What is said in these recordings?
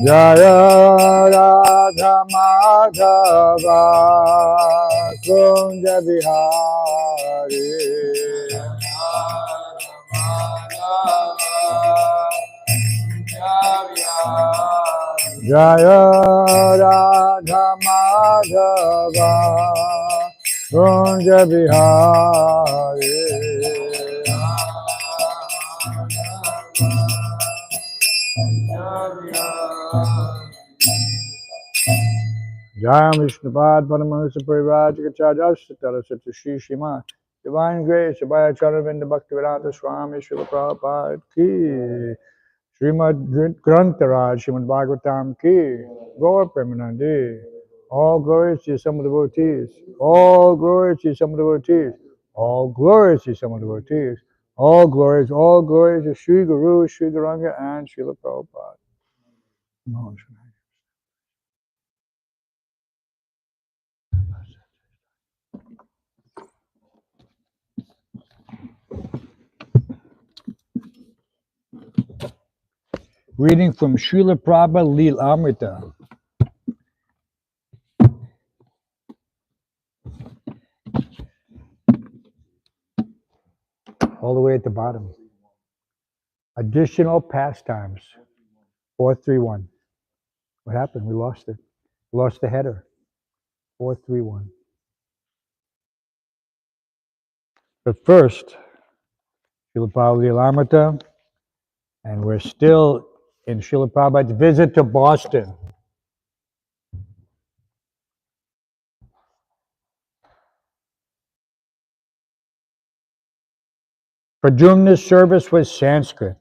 Jaya Radha Madhava Kunja Bihari Jaya Radha Madhava Kunja Bihari Jaya Vishnupad Paramahansa Parivrajakacarya Satara Sata Shri Śrimad Divine Grace Abhaya Charavinda Bhaktivedanta Swami Srila Prabhupada Ki Śrimad Grantaraj Śrimad Bhāgavatam Ki Gaur Premanandi. All glories to some of the devotees. All glories to some of the devotees. All glories to some of the devotees. All glories to Sri Guru, Sri Gauranga, and Srila Prabhupada. Reading from Srila Prabhupada Leela Amrita. All the way at the bottom. Additional pastimes. 431. What happened? We lost it. We lost the header. 431. But first, Srila Prabhupada Leela Amrita, and we're still in Srila Prabhupada's visit to Boston. Pradyumna's service was Sanskrit.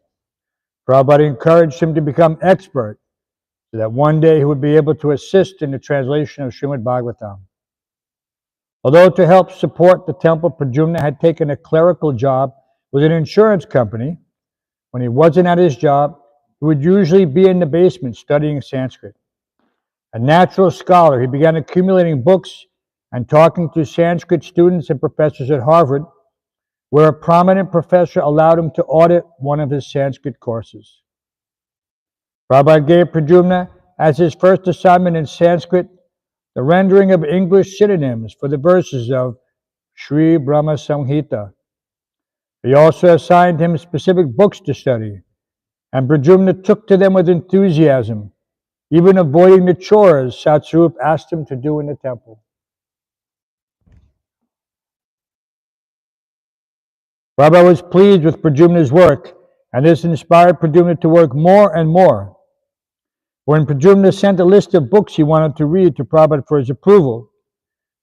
Prabhupada encouraged him to become expert so that one day he would be able to assist in the translation of Śrimad Bhāgavatam. Although to help support the temple, Pradyumna had taken a clerical job with an insurance company. When he wasn't at his job, he would usually be in the basement studying Sanskrit. A natural scholar, he began accumulating books and talking to Sanskrit students and professors at Harvard, where a prominent professor allowed him to audit one of his Sanskrit courses. Prabhupada gave Pradyumna, as his first assignment in Sanskrit, the rendering of English synonyms for the verses of Sri Brahma Samhita. He also assigned him specific books to study, and Pradyumna took to them with enthusiasm, even avoiding the chores Hamsarūpa asked him to do in the temple. Prabhupada was pleased with Pradyumna's work, and this inspired Pradyumna to work more and more. When Pradyumna sent a list of books he wanted to read to Prabhupada for his approval,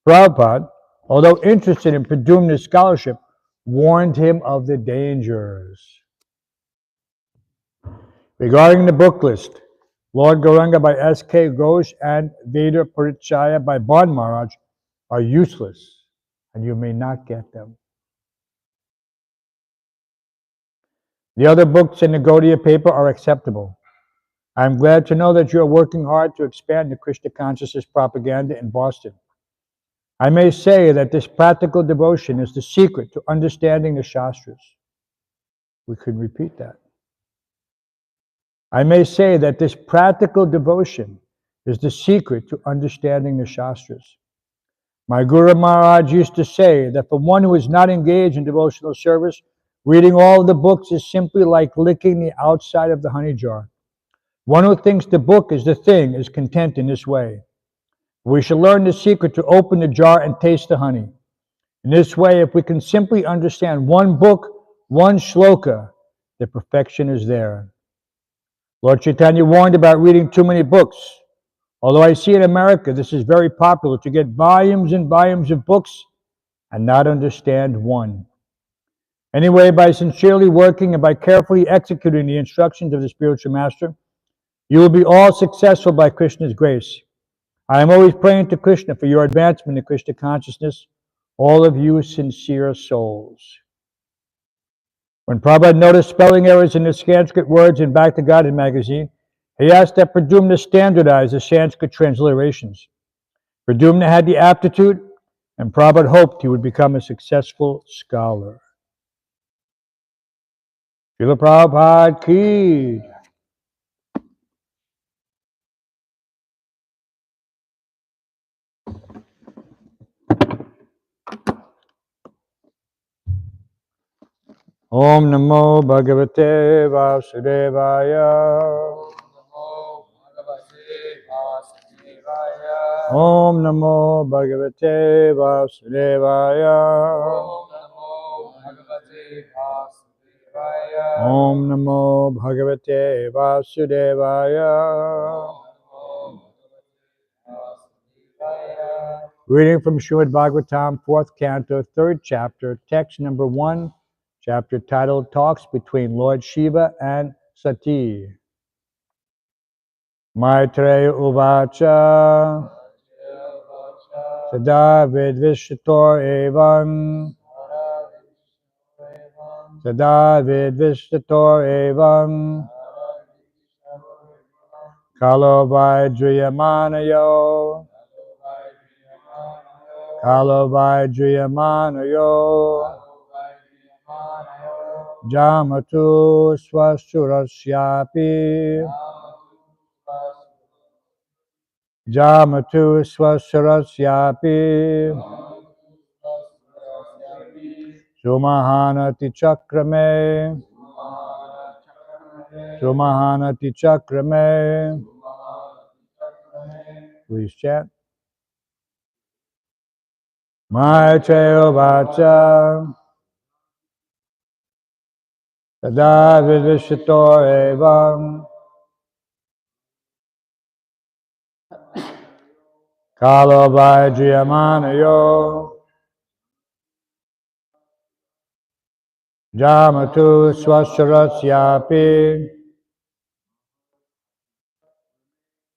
Prabhupada, although interested in Pradyumna's scholarship, warned him of the dangers. Regarding the book list, Lord Gauranga by S.K. Ghosh and Veda Parichaya by Bon Maharaj are useless, and you may not get them. The other books in the Gaudiya paper are acceptable. I am glad to know that you are working hard to expand the Krishna consciousness propaganda in Boston. I may say that this practical devotion is the secret to understanding the Shastras. We could repeat that. I may say that this practical devotion is the secret to understanding the Shastras. My Guru Maharaj used to say that for one who is not engaged in devotional service, reading all the books is simply like licking the outside of the honey jar. One who thinks the book is the thing is content in this way. We shall learn the secret to open the jar and taste the honey. In this way, if we can simply understand one book, one shloka, the perfection is there. Lord Chaitanya warned about reading too many books. Although I see in America this is very popular, to get volumes and volumes of books and not understand one. Anyway, by sincerely working and by carefully executing the instructions of the spiritual master, you will be all successful by Krishna's grace. I am always praying to Krishna for your advancement in Krishna consciousness, all of you sincere souls. When Prabhupada noticed spelling errors in the Sanskrit words in Back to Godhead magazine, he asked that Pradyumna standardize the Sanskrit transliterations. Pradyumna had the aptitude, and Prabhupada hoped he would become a successful scholar. Srila Prabhupada ki Om Namo Bhagavate Vasudevaya. Om Namo Bhagavate Vasudevaya. Om Namo Bhagavate Vasudevaya. Reading from Śrimad Bhāgavatam, 4th Canto, 3rd Chapter, text number 1, chapter titled Talks Between Lord Shiva and Sati. Maitreya Uvacha Sada Vidvishtator Evam Sada Vidvishtator Evam Kalo Vajrayamanayo Kalo Vajrayamanayo Jamatu Swasturasyapi Jamatu Swasturasyapi Sumahanati Chakrame Sumahanati Chakrame. Please chant. Maitreya Vacha Tada Vidvishito Evam Kalo Vajrayamanayo Jamatu Swasturasyapi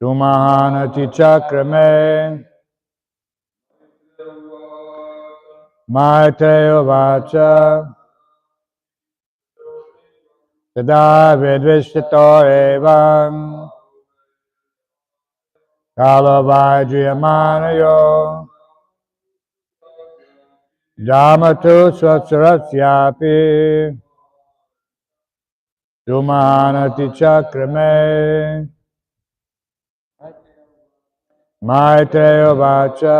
Sumahanati Chakrame. Maitreya Vacha Tada Vidvishito Evam Kalo Vajrayamanayo Jamatu Swasturasyapi Sumahanati Chakrame. Maitreya Vacha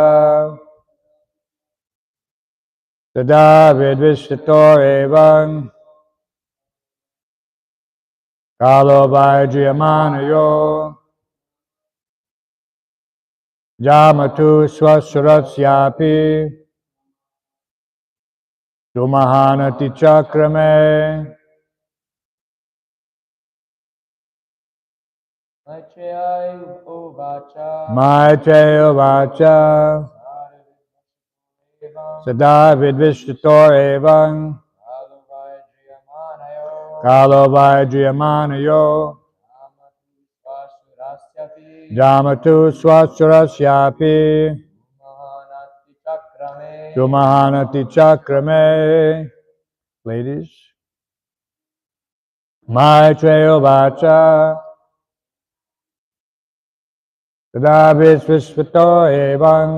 Tada Vidvishtator Evam Kalo Vajrayamanayo Jamatu Swasturasyapi Sumahanati Chakrame. Maitreya Vacha Sada Vidvishtator Evam Kalo Vajrayamanayo Jamatu Swasturasyapi Sumahanati Chakrame. Ladies. Maitreya Vacha Tada Vidvishtator Evam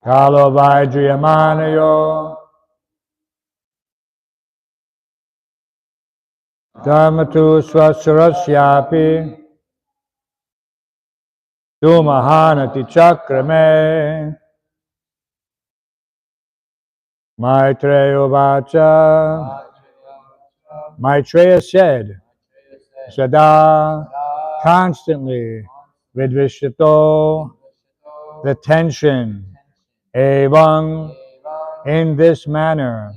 Kalo Vajrayamanayo Dhamatu Swasturasyapi Sumahanati Chakrame. Maitreya Vacha Maitreya said, Sada, constantly, Vidvishtato, the tension, Evam, in this manner,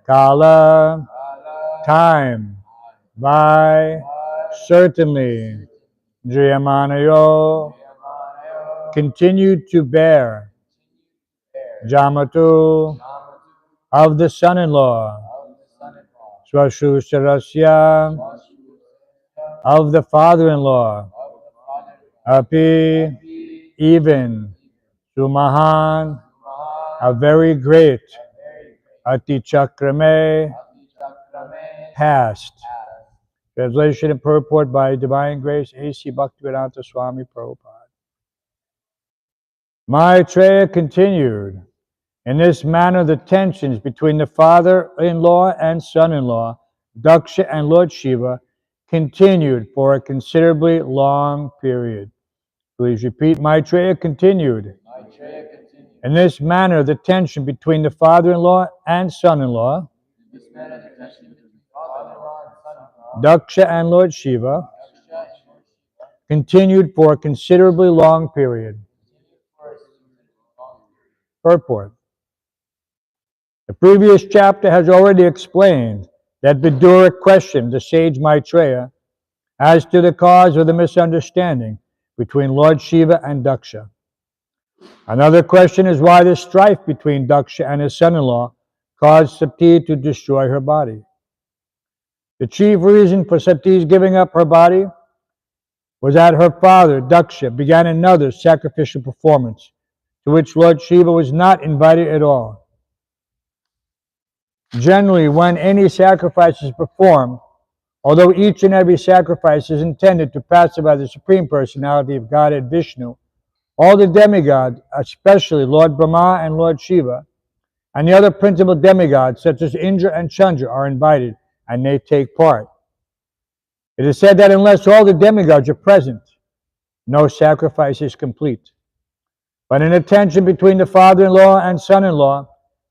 Kala, time, by, certainly, Jayamanayo, continued to bear, Jamatu, of the son-in-law, Swashusharasya, of the father-in-law, Api, even, Sumahan, a very great, Ati Chakrame, past. Translation and purport by Divine Grace A.C. Bhaktivedanta Swami Prabhupada. Maitreya continued. In this manner, the tensions between the father-in-law and son-in-law, Daksha and Lord Shiva, continued for a considerably long period. Please repeat. Maitreya continued. In this manner, the tension between the father-in-law and son-in-law, Daksha and Lord Shiva, continued for a considerably long period. Purport. The previous chapter has already explained that Vidura questioned the sage Maitreya as to the cause of the misunderstanding between Lord Shiva and Daksha. Another question is why the strife between Daksha and his son-in-law caused Sati to destroy her body. The chief reason for Sati's giving up her body was that her father, Daksha, began another sacrificial performance to which Lord Shiva was not invited at all. Generally, when any sacrifice is performed, although each and every sacrifice is intended to pacify the Supreme Personality of Godhead Vishnu, all the demigods, especially Lord Brahma and Lord Shiva, and the other principal demigods such as Indra and Chandra are invited and they take part. It is said that unless all the demigods are present, no sacrifice is complete. But in a tension between the father-in-law and son-in-law,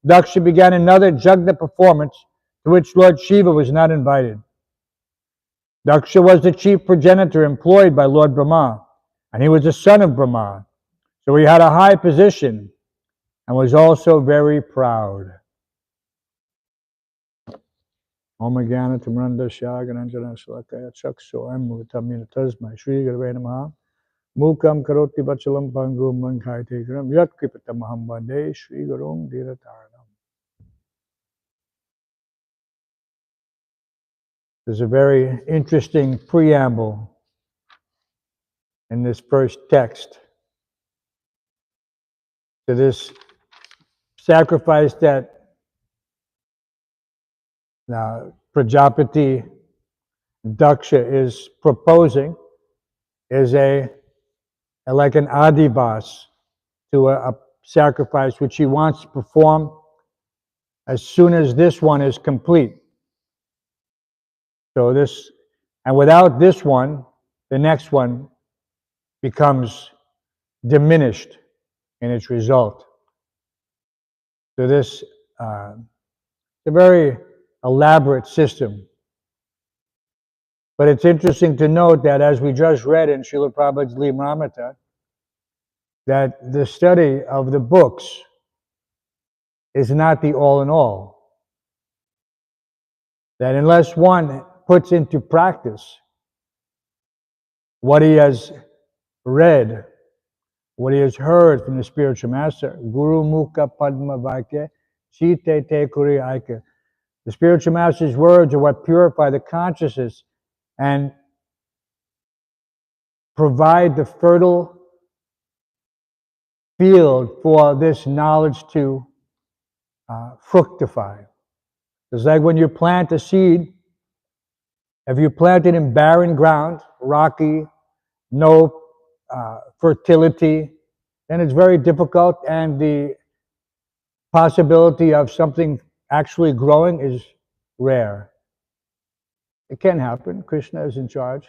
Daksha began another Jagna performance to which Lord Shiva was not invited. Daksha was the chief progenitor employed by Lord Brahma, and he was the son of Brahma, so he had a high position and was also very proud. Om Jnana Timrandasya Gananjana Salakaya Chakshuram Mritamina Tasmai Shri Gurave Namaha Mukam Karoti Vachalam Pangum Mankhai Gram Yat Kripatamaham Vande Shri Gurum Dhirataranam. There's a very interesting preamble in this first text to this sacrifice that Prajapati Daksha is proposing is like an adivas to a sacrifice which he wants to perform as soon as this one is complete. So this, and without this one, the next one becomes diminished in its result. So this, a very elaborate system. But it's interesting to note that as we just read in Srila Prabhupada's Limramrita, that the study of the books is not the all in all. That unless one puts into practice what he has read, what he has heard from the spiritual master, Guru Mukha Padma Vakya, Chite Te Kuri Aika. The spiritual master's words are what purify the consciousness and provide the fertile field for this knowledge to fructify. It's like when you plant a seed, if you plant it in barren ground, rocky, no fertility, then it's very difficult, and the possibility of something actually growing is rare. It can happen. Krishna is in charge.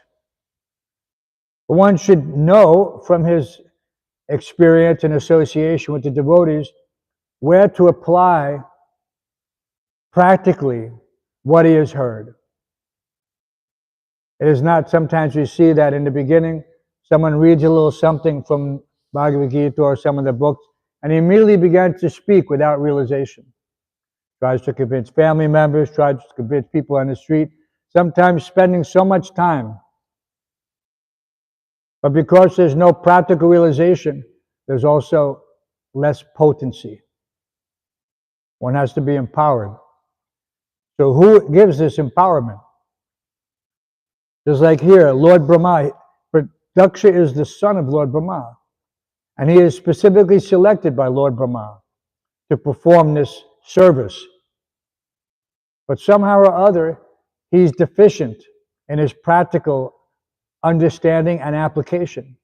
But one should know from his experience and association with the devotees where to apply practically what he has heard. It is not, sometimes we see that in the beginning, someone reads a little something from Bhagavad Gita or some of the books, and he immediately begins to speak without realization. Tries to convince family members, tries to convince people on the street, sometimes spending so much time. But because there's no practical realization, there's also less potency. One has to be empowered. So who gives this empowerment? Just like here, Lord Brahma, Daksha is the son of Lord Brahma, and he is specifically selected by Lord Brahma to perform this service. But somehow or other, he's deficient in his practical understanding and application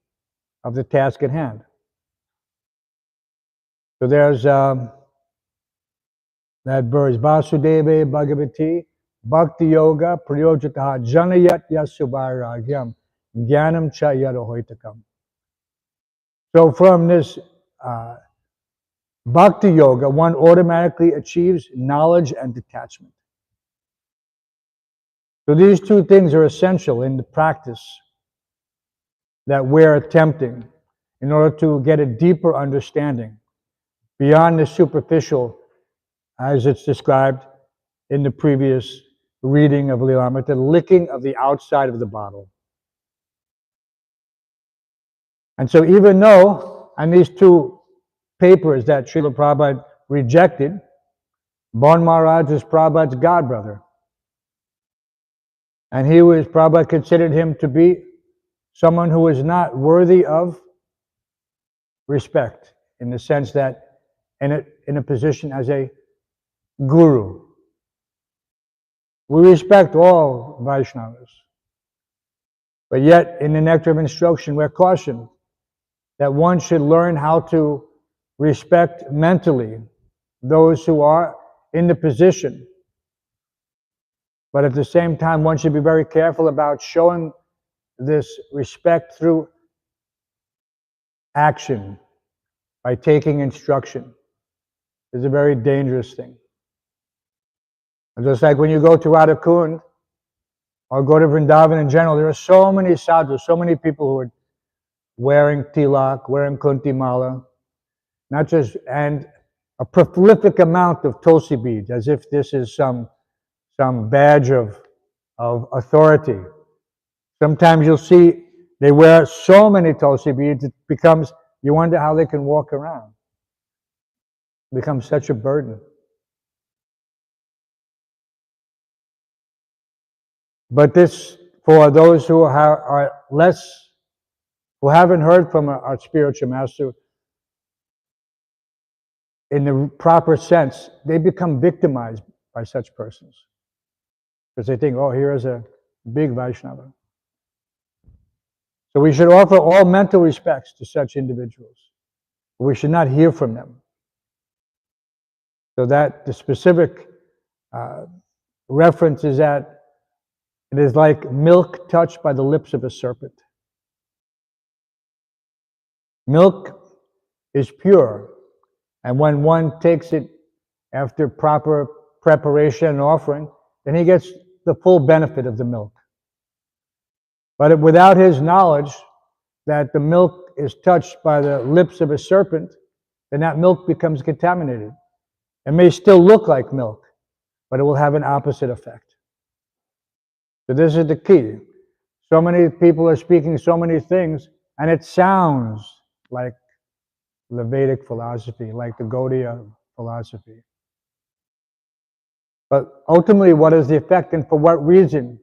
of the task at hand. So there's that verse, Vasudeva Bhagavati Bhakti Yoga Prayojataha Janayat Yasubharagyam Jnanam Cha Yadahoitakam. So from this Bhakti Yoga, one automatically achieves knowledge and detachment. So these two things are essential in the practice that we're attempting in order to get a deeper understanding beyond the superficial, as it's described in the previous reading of Lilamrita, the licking of the outside of the bottle. And so even though, on these two papers that Srila Prabhupada rejected, Bon Maharaj was Prabhupada's godbrother. And Prabhupada considered him to be someone who was not worthy of respect, in the sense that in a position as a guru. We respect all Vaishnavas. But yet, in the Nectar of Instruction, we're cautioned that one should learn how to respect mentally those who are in the position. But at the same time, one should be very careful about showing this respect through action, by taking instruction. It's a very dangerous thing. And just like when you go to Radha Kund, or go to Vrindavan in general, there are so many sadhus, so many people who are wearing tilak, wearing kunti mala, and a prolific amount of tulsi beads, as if this is some badge of authority. Sometimes you'll see they wear so many tulsi beads, it becomes, you wonder how they can walk around. It becomes such a burden. But this, for those who are less, who haven't heard from our spiritual master in the proper sense, they become victimized by such persons. Because they think, oh, here is a big Vaishnava. So we should offer all mental respects to such individuals. We should not hear from them. So that the specific reference is that it is like milk touched by the lips of a serpent. Milk is pure, and when one takes it after proper preparation and offering, then he gets the full benefit of the milk. But without his knowledge that the milk is touched by the lips of a serpent, then that milk becomes contaminated. It may still look like milk, but it will have an opposite effect. So this is the key. So many people are speaking so many things, and it sounds like the Vedic philosophy, like the Gaudiya philosophy. But ultimately, what is the effect, and for what reason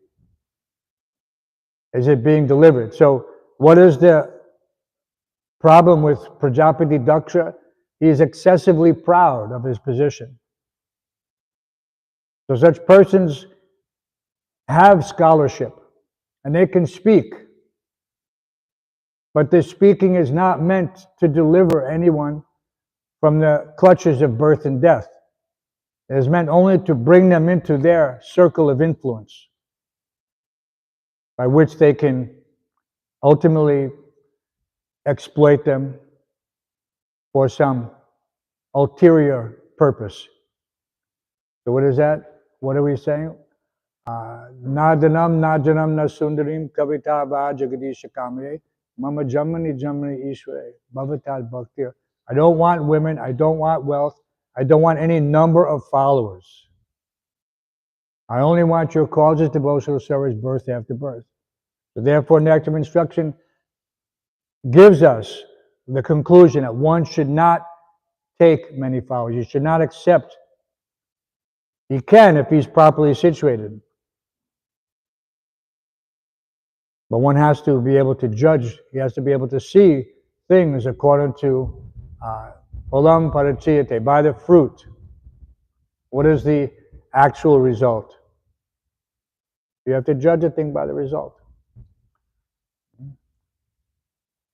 is it being delivered? So what is the problem with Prajapati Daksha? He is excessively proud of his position. So such persons have scholarship, and they can speak. But this speaking is not meant to deliver anyone from the clutches of birth and death. It is meant only to bring them into their circle of influence, by which they can ultimately exploit them for some ulterior purpose. So what is that? What are we saying? Nadanam najanam na sundarim kavita va jagadisha kamye mama jamani jamani ishware bhavatal bhaktir. I don't want women, I don't want wealth, I don't want any number of followers. I only want your causes, devotional service, birth after birth. So therefore, Nectar of Instruction gives us the conclusion that one should not take many followers. You should not accept. He can if he's properly situated. But one has to be able to judge. He has to be able to see things according to phalam parachiyate, by the fruit. What is the actual result? You have to judge a thing by the result.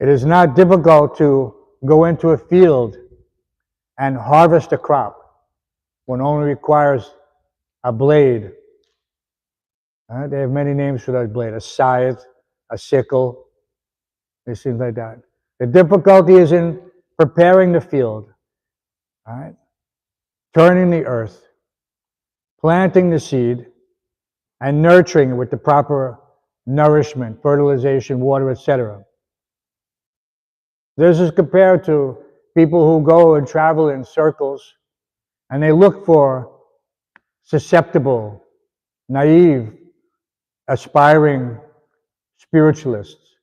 It is not difficult to go into a field and harvest a crop. One only requires a blade. They have many names for that blade: a scythe, a sickle, things like that. The difficulty is in preparing the field, All right? Turning the earth, planting the seed, and nurturing it with the proper nourishment, fertilization, water, etc. This is compared to people who go and travel in circles and they look for susceptible, naive, aspiring spiritualists.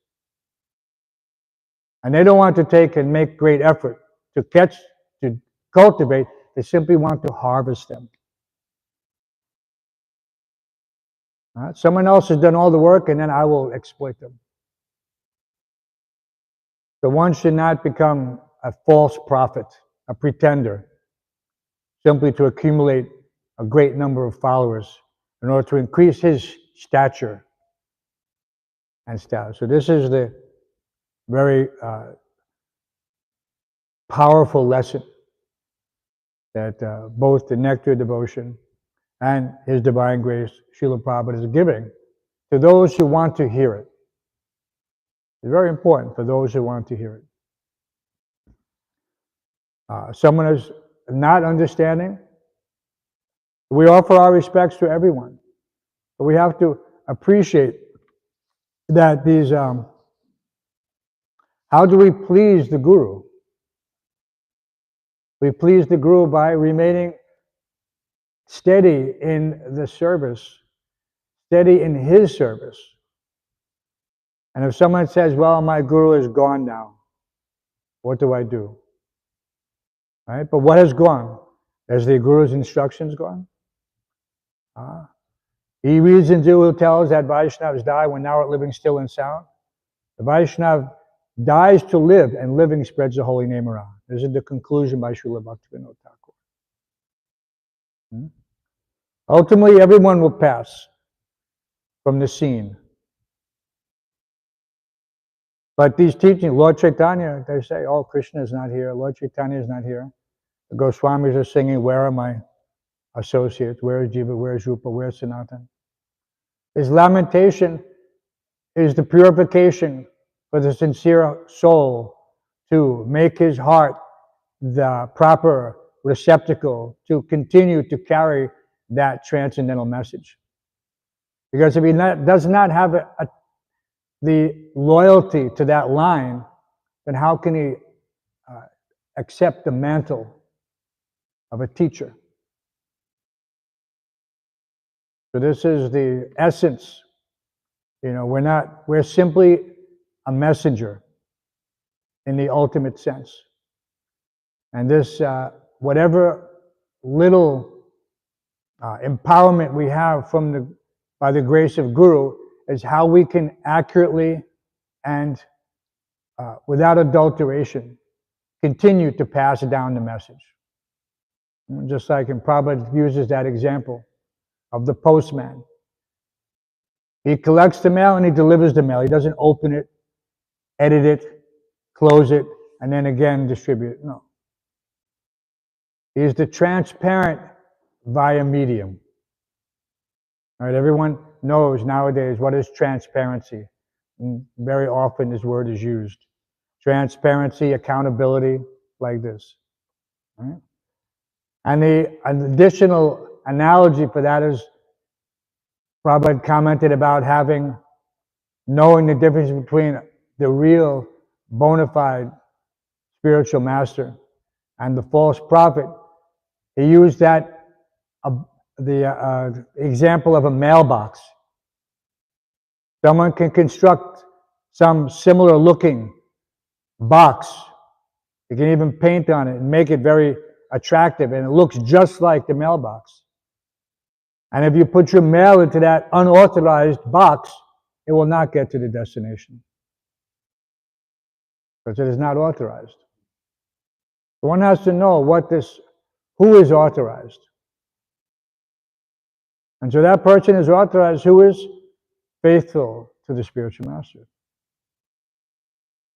And they don't want to take and make great effort to cultivate, they simply want to harvest them. Someone else has done all the work and then I will exploit them. So one should not become a false prophet, a pretender, simply to accumulate a great number of followers in order to increase his stature and status. So this is the very powerful lesson that both the Nectar of Devotion and His Divine Grace, Srila Prabhupada, is giving to those who want to hear it. It's very important for those who want to hear it. Someone is not understanding, we offer our respects to everyone. But we have to appreciate that these, how do we please the Guru? We please the Guru by remaining steady in the service, steady in his service. And if someone says, well, my Guru is gone now, what do I do? Right? But what has gone? Has the Guru's instructions gone? He reads in who tells that Vaishnavas die when thou art living still and sound. The Vaishnav dies to live, and living spreads the holy name around. This is the conclusion by Srila Bhaktivinoda Thakur. Ultimately, everyone will pass from the scene. But these teachings, Lord Chaitanya, they say, oh, Krishna is not here, Lord Chaitanya is not here. The Goswamis are singing, where are my associates? Where is Jiva? Where is Rupa? Where is Sanatan? His lamentation is the purification for the sincere soul to make his heart the proper receptacle to continue to carry that transcendental message. Because if he does not have the loyalty to that line, then how can he accept the mantle of a teacher? So this is the essence. We're simply a messenger in the ultimate sense. And this, whatever little empowerment we have by the grace of Guru, is how we can accurately and without adulteration continue to pass down the message. Just like Prabhupada uses that example of the postman. He collects the mail and he delivers the mail. He doesn't open it, edit it, close it, and then again distribute it. No. He is the transparent via medium. All right, everyone knows nowadays what is transparency. And very often this word is used. Transparency, accountability, like this. All right? And an additional analogy for that is Prabhupada commented about knowing the difference between the real bona fide spiritual master and the false prophet. He used that the example of a mailbox. Someone can construct some similar looking box. You can even paint on it and make it very attractive, and it looks just like the mailbox. And if you put your mail into that unauthorized box, it will not get to the destination, because it is not authorized. One has to know who is authorized. And so that person is authorized who is faithful to the spiritual master.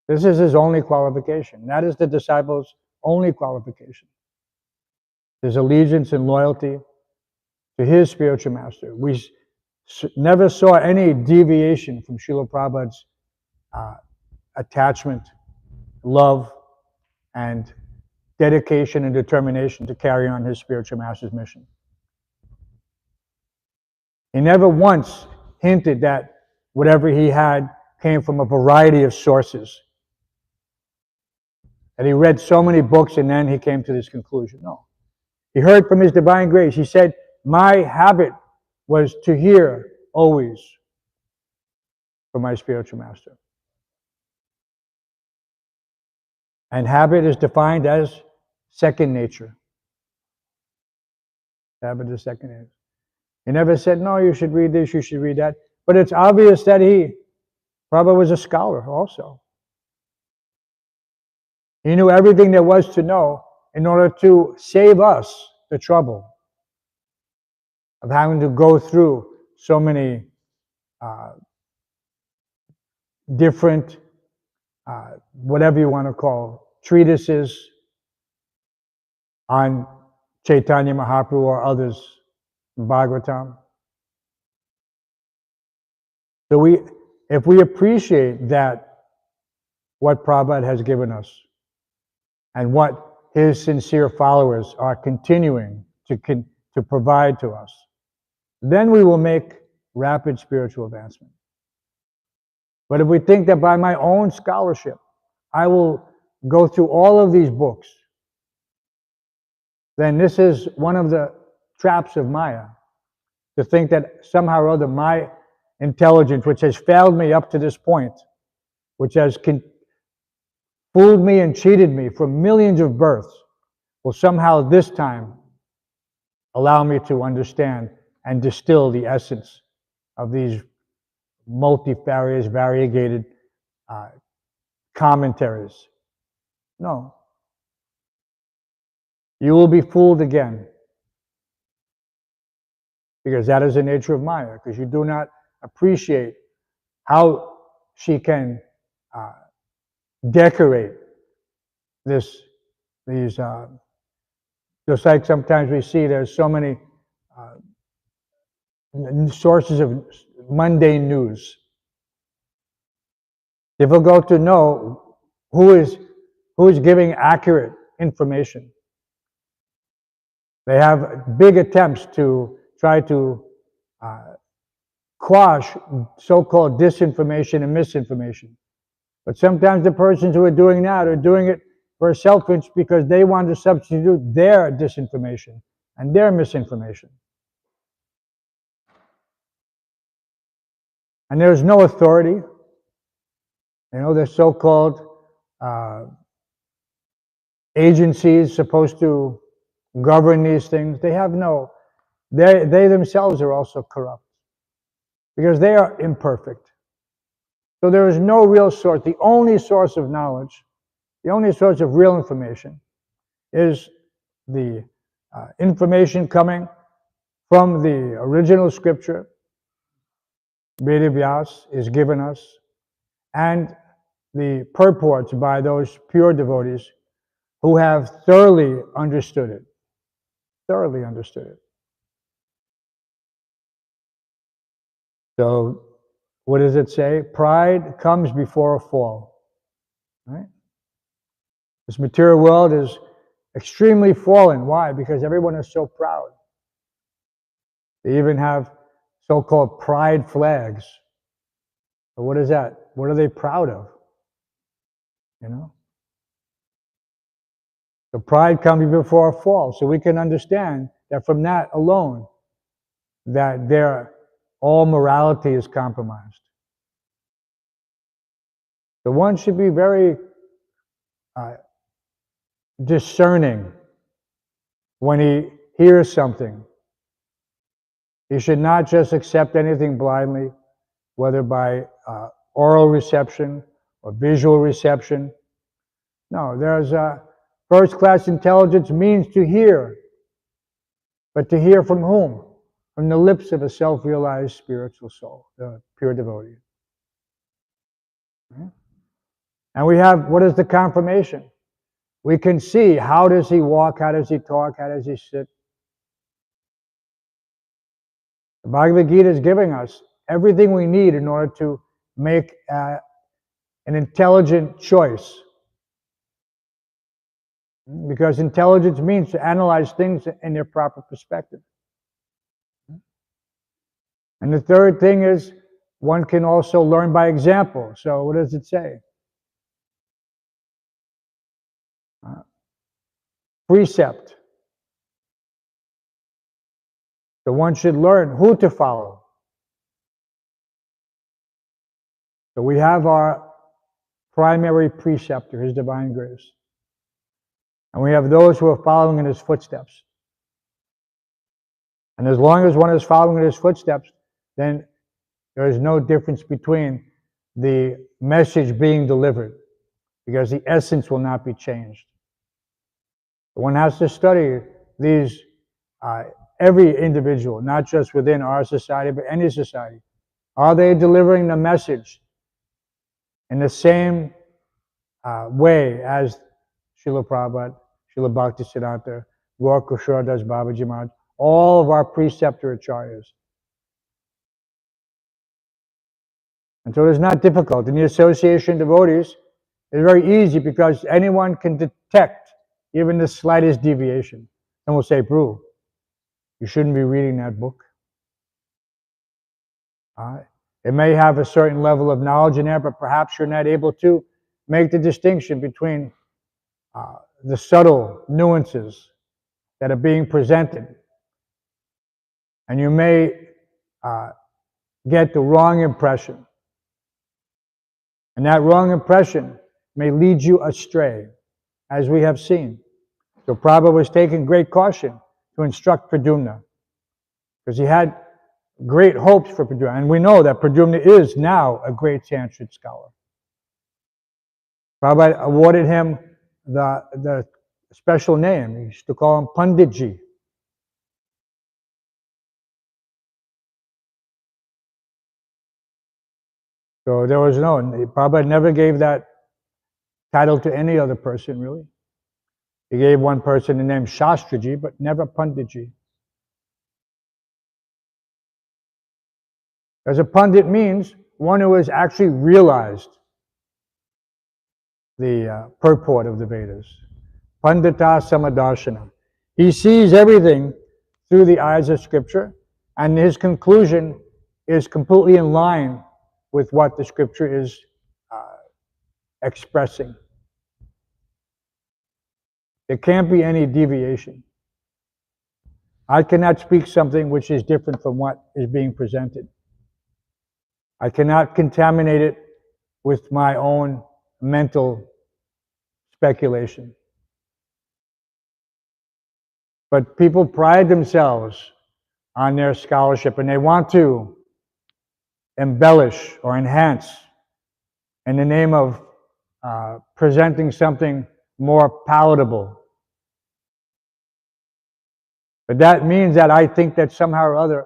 This is his only qualification. That is the disciple's only qualification. His allegiance and loyalty to his spiritual master. We never saw any deviation from Srila Prabhupada's attachment, love, and dedication and determination to carry on his spiritual master's mission. He never once hinted that whatever he had came from a variety of sources. That he read so many books and then he came to this conclusion. No. He heard from his divine grace. He said, my habit was to hear always from my spiritual master. And habit is defined as second nature. Habit is second nature. He never said, no, you should read this, you should read that. But it's obvious that he probably was a scholar also. He knew everything there was to know in order to save us the trouble of having to go through so many different, whatever you want to call, treatises on Chaitanya Mahaprabhu or others, Bhāgavatam. So if we appreciate that, what Prabhupada has given us, and what his sincere followers are continuing to provide to us, then we will make rapid spiritual advancement. But if we think that by my own scholarship, I will go through all of these books, then this is one of the traps of Maya, to think that somehow or other my intelligence, which has failed me up to this point, which has fooled me and cheated me for millions of births, will somehow this time allow me to understand and distill the essence of these multifarious, variegated commentaries. No. You will be fooled again. Because that is the nature of Maya, because you do not appreciate how she can decorate these, just like sometimes we see there's so many sources of mundane news. Difficult to know who is giving accurate information. They have big attempts to try to quash so-called disinformation and misinformation. But sometimes the persons who are doing that are doing it for selfish because they want to substitute their disinformation and their misinformation. And there's no authority. You know, the so-called agencies supposed to govern these things. They have no, they themselves are also corrupt because they are imperfect. So there is no real source. The only source of knowledge, the only source of real information is the information coming from the original scripture, Vedavyas is given us, and the purports by those pure devotees who have thoroughly understood it. Thoroughly understood it. So, what does it say? Pride comes before a fall. Right? This material world is extremely fallen. Why? Because everyone is so proud. They even have so-called pride flags. But what is that? What are they proud of? You know? The pride comes before a fall. So we can understand that from that alone, that all morality is compromised. So one should be very discerning when he hears something. He should not just accept anything blindly, whether by oral reception or visual reception. No, there's first-class intelligence means to hear. But to hear from whom? From the lips of a self-realized spiritual soul, the pure devotee. Right? And we have, what is the confirmation? We can see, how does he walk, how does he talk, how does he sit? The Bhagavad Gita is giving us everything we need in order to make an intelligent choice. Because intelligence means to analyze things in their proper perspective. And the third thing is, one can also learn by example. So what does it say? Precept. So one should learn who to follow. So we have our primary preceptor, His Divine Grace. And we have those who are following in His footsteps. And as long as one is following in His footsteps, then there is no difference between the message being delivered, because the essence will not be changed. One has to study these, every individual, not just within our society, but any society. Are they delivering the message in the same way as Srila Prabhupada, Srila Bhaktisiddhanta, Gaur Kishore Das Babaji Maharaj, all of our preceptor acharyas? And so it's not difficult. In the association of devotees, it's very easy because anyone can detect even the slightest deviation. And will say, Prabhu, you shouldn't be reading that book. It may have a certain level of knowledge in there, but perhaps you're not able to make the distinction between the subtle nuances that are being presented. And you may get the wrong impression. And that wrong impression may lead you astray, as we have seen. So Prabhupada was taking great caution to instruct Pradyumna, because he had great hopes for Pradyumna. And we know that Pradyumna is now a great Sanskrit scholar. Prabhupada awarded him the special name. He used to call him Panditji. So there was Prabhupada never gave that title to any other person, really. He gave one person the name Shastriji, but never Panditji. As a Pandit means one who has actually realized the purport of the Vedas. Pandita Samadarshana. He sees everything through the eyes of Scripture, and his conclusion is completely in line with what the Scripture is expressing. There can't be any deviation. I cannot speak something which is different from what is being presented. I cannot contaminate it with my own mental speculation. But people pride themselves on their scholarship, and they want to embellish or enhance in the name of presenting something more palatable. But that means that I think that somehow or other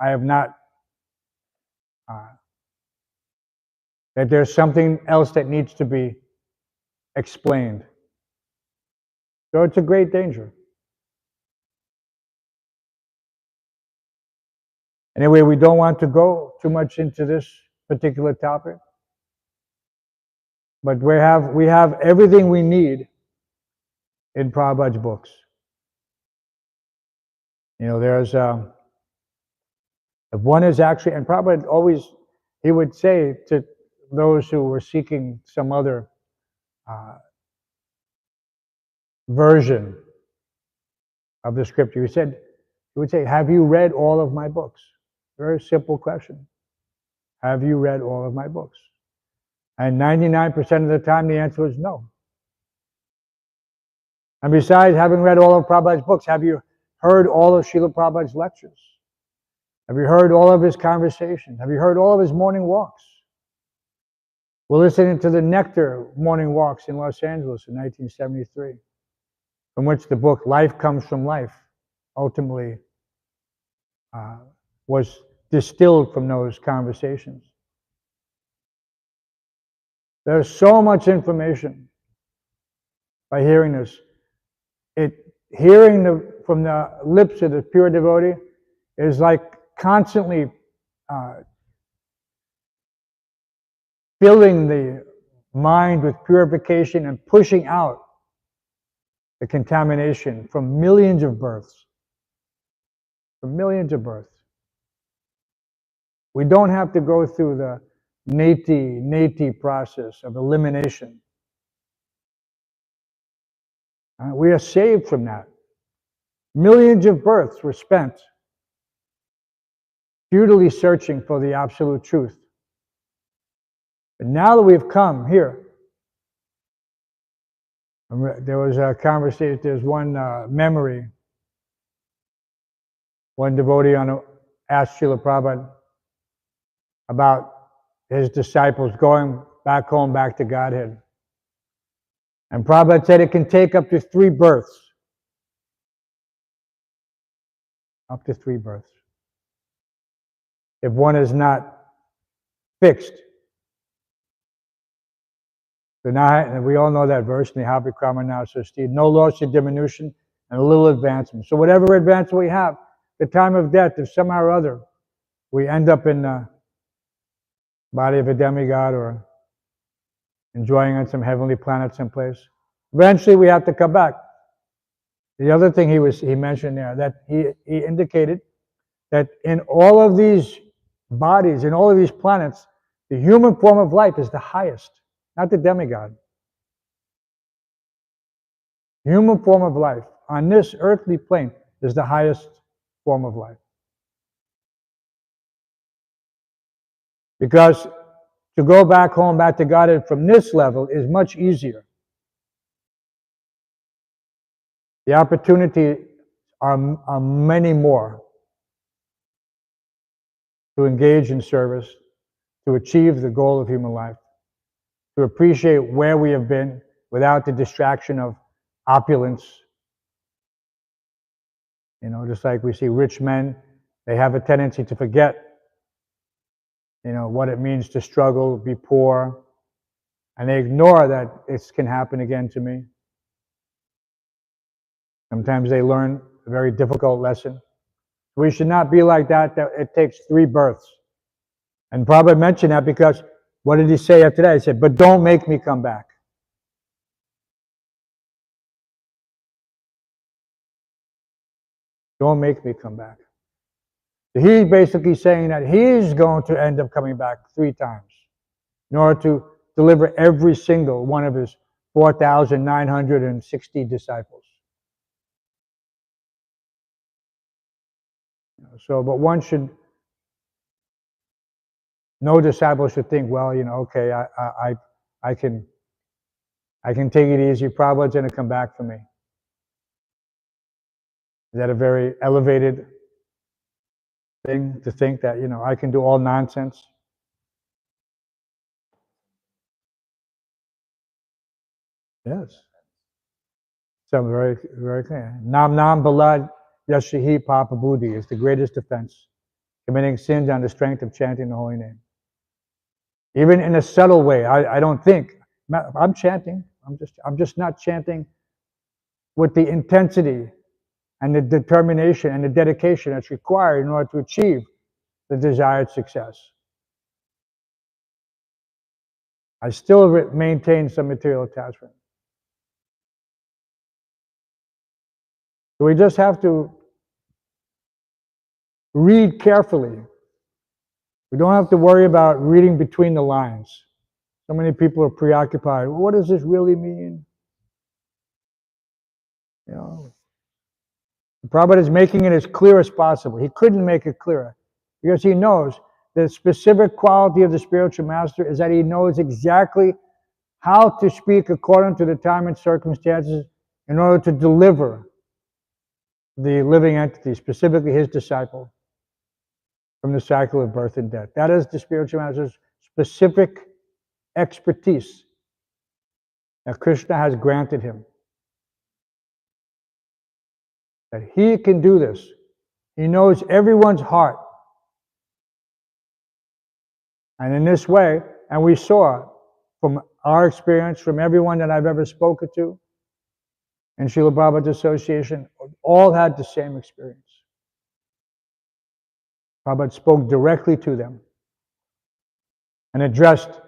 I have not, that there's something else that needs to be explained. So it's a great danger. Anyway, we don't want to go too much into this particular topic, but we have everything we need in Prabhupada's books. There's if one is actually, and Prabhupada always, he would say to those who were seeking some other version of the Scripture, he would say, have you read all of my books? Very simple question. Have you read all of my books? And 99% of the time the answer was no. And besides having read all of Prabhupada's books, have you heard all of Srila Prabhupada's lectures? Have you heard all of his conversations? Have you heard all of his morning walks? We're listening to the Nectar morning walks in Los Angeles in 1973, from which the book Life Comes from Life ultimately was distilled from those conversations. There's so much information by hearing this. Hearing from the lips of the pure devotee is like constantly filling the mind with purification and pushing out the contamination from millions of births. From millions of births. We don't have to go through the neti process of elimination. We are saved from that. Millions of births were spent futilely searching for the absolute truth. But now that we've come here, there was a conversation, there's one memory, one devotee asked Srila Prabhupada about his disciples going back home, back to Godhead. And Prabhupada said it can take up to 3 births. Up to 3 births. If one is not fixed. So now, we all know that verse, Nihapi Krama now Sasti, no loss or diminution and a little advancement. So whatever advancement we have, the time of death, if somehow or other we end up in the body of a demigod or enjoying on some heavenly planet someplace, eventually we have to come back. The other thing he mentioned there, that he indicated that in all of these bodies, in all of these planets, the human form of life is the highest, not the demigod. Human form of life on this earthly plane is the highest form of life. Because to go back home, back to Godhead from this level is much easier. The opportunity are many more to engage in service, to achieve the goal of human life, to appreciate where we have been without the distraction of opulence. You know, just like we see rich men, they have a tendency to forget, you know, what it means to struggle, be poor, and they ignore that this can happen again to me. Sometimes they learn a very difficult lesson. We should not be like that it takes 3 births. And Prabhupada mentioned that because, what did he say after that? He said, but don't make me come back. Don't make me come back. So he's basically saying that he's going to end up coming back 3 times in order to deliver every single one of his 4,960 disciples. So, but no disciple should think, well, you know, okay, I can take it easy. Prabhupada's going to come back for me. Is that a very elevated thing to think that, you know, I can do all nonsense? Yes. So very, very clear. Nam nam balad yashihi papa buddhi is the greatest offense. Committing sins on the strength of chanting the holy name. Even in a subtle way, I don't think, I'm chanting, I'm just not chanting with the intensity and the determination and the dedication that's required in order to achieve the desired success. I still maintain some material attachment. So we just have to read carefully. We don't have to worry about reading between the lines. So many people are preoccupied. Well, what does this really mean? You know, Prabhupada is making it as clear as possible. He couldn't make it clearer because he knows the specific quality of the spiritual master is that he knows exactly how to speak according to the time and circumstances in order to deliver the living entity, specifically his disciple, from the cycle of birth and death. That is the spiritual master's specific expertise that Krishna has granted him. That he can do this. He knows everyone's heart. And in this way, and we saw from our experience, from everyone that I've ever spoken to, in Srila Prabhupada's association, all had the same experience. Prabhupada spoke directly to them and addressed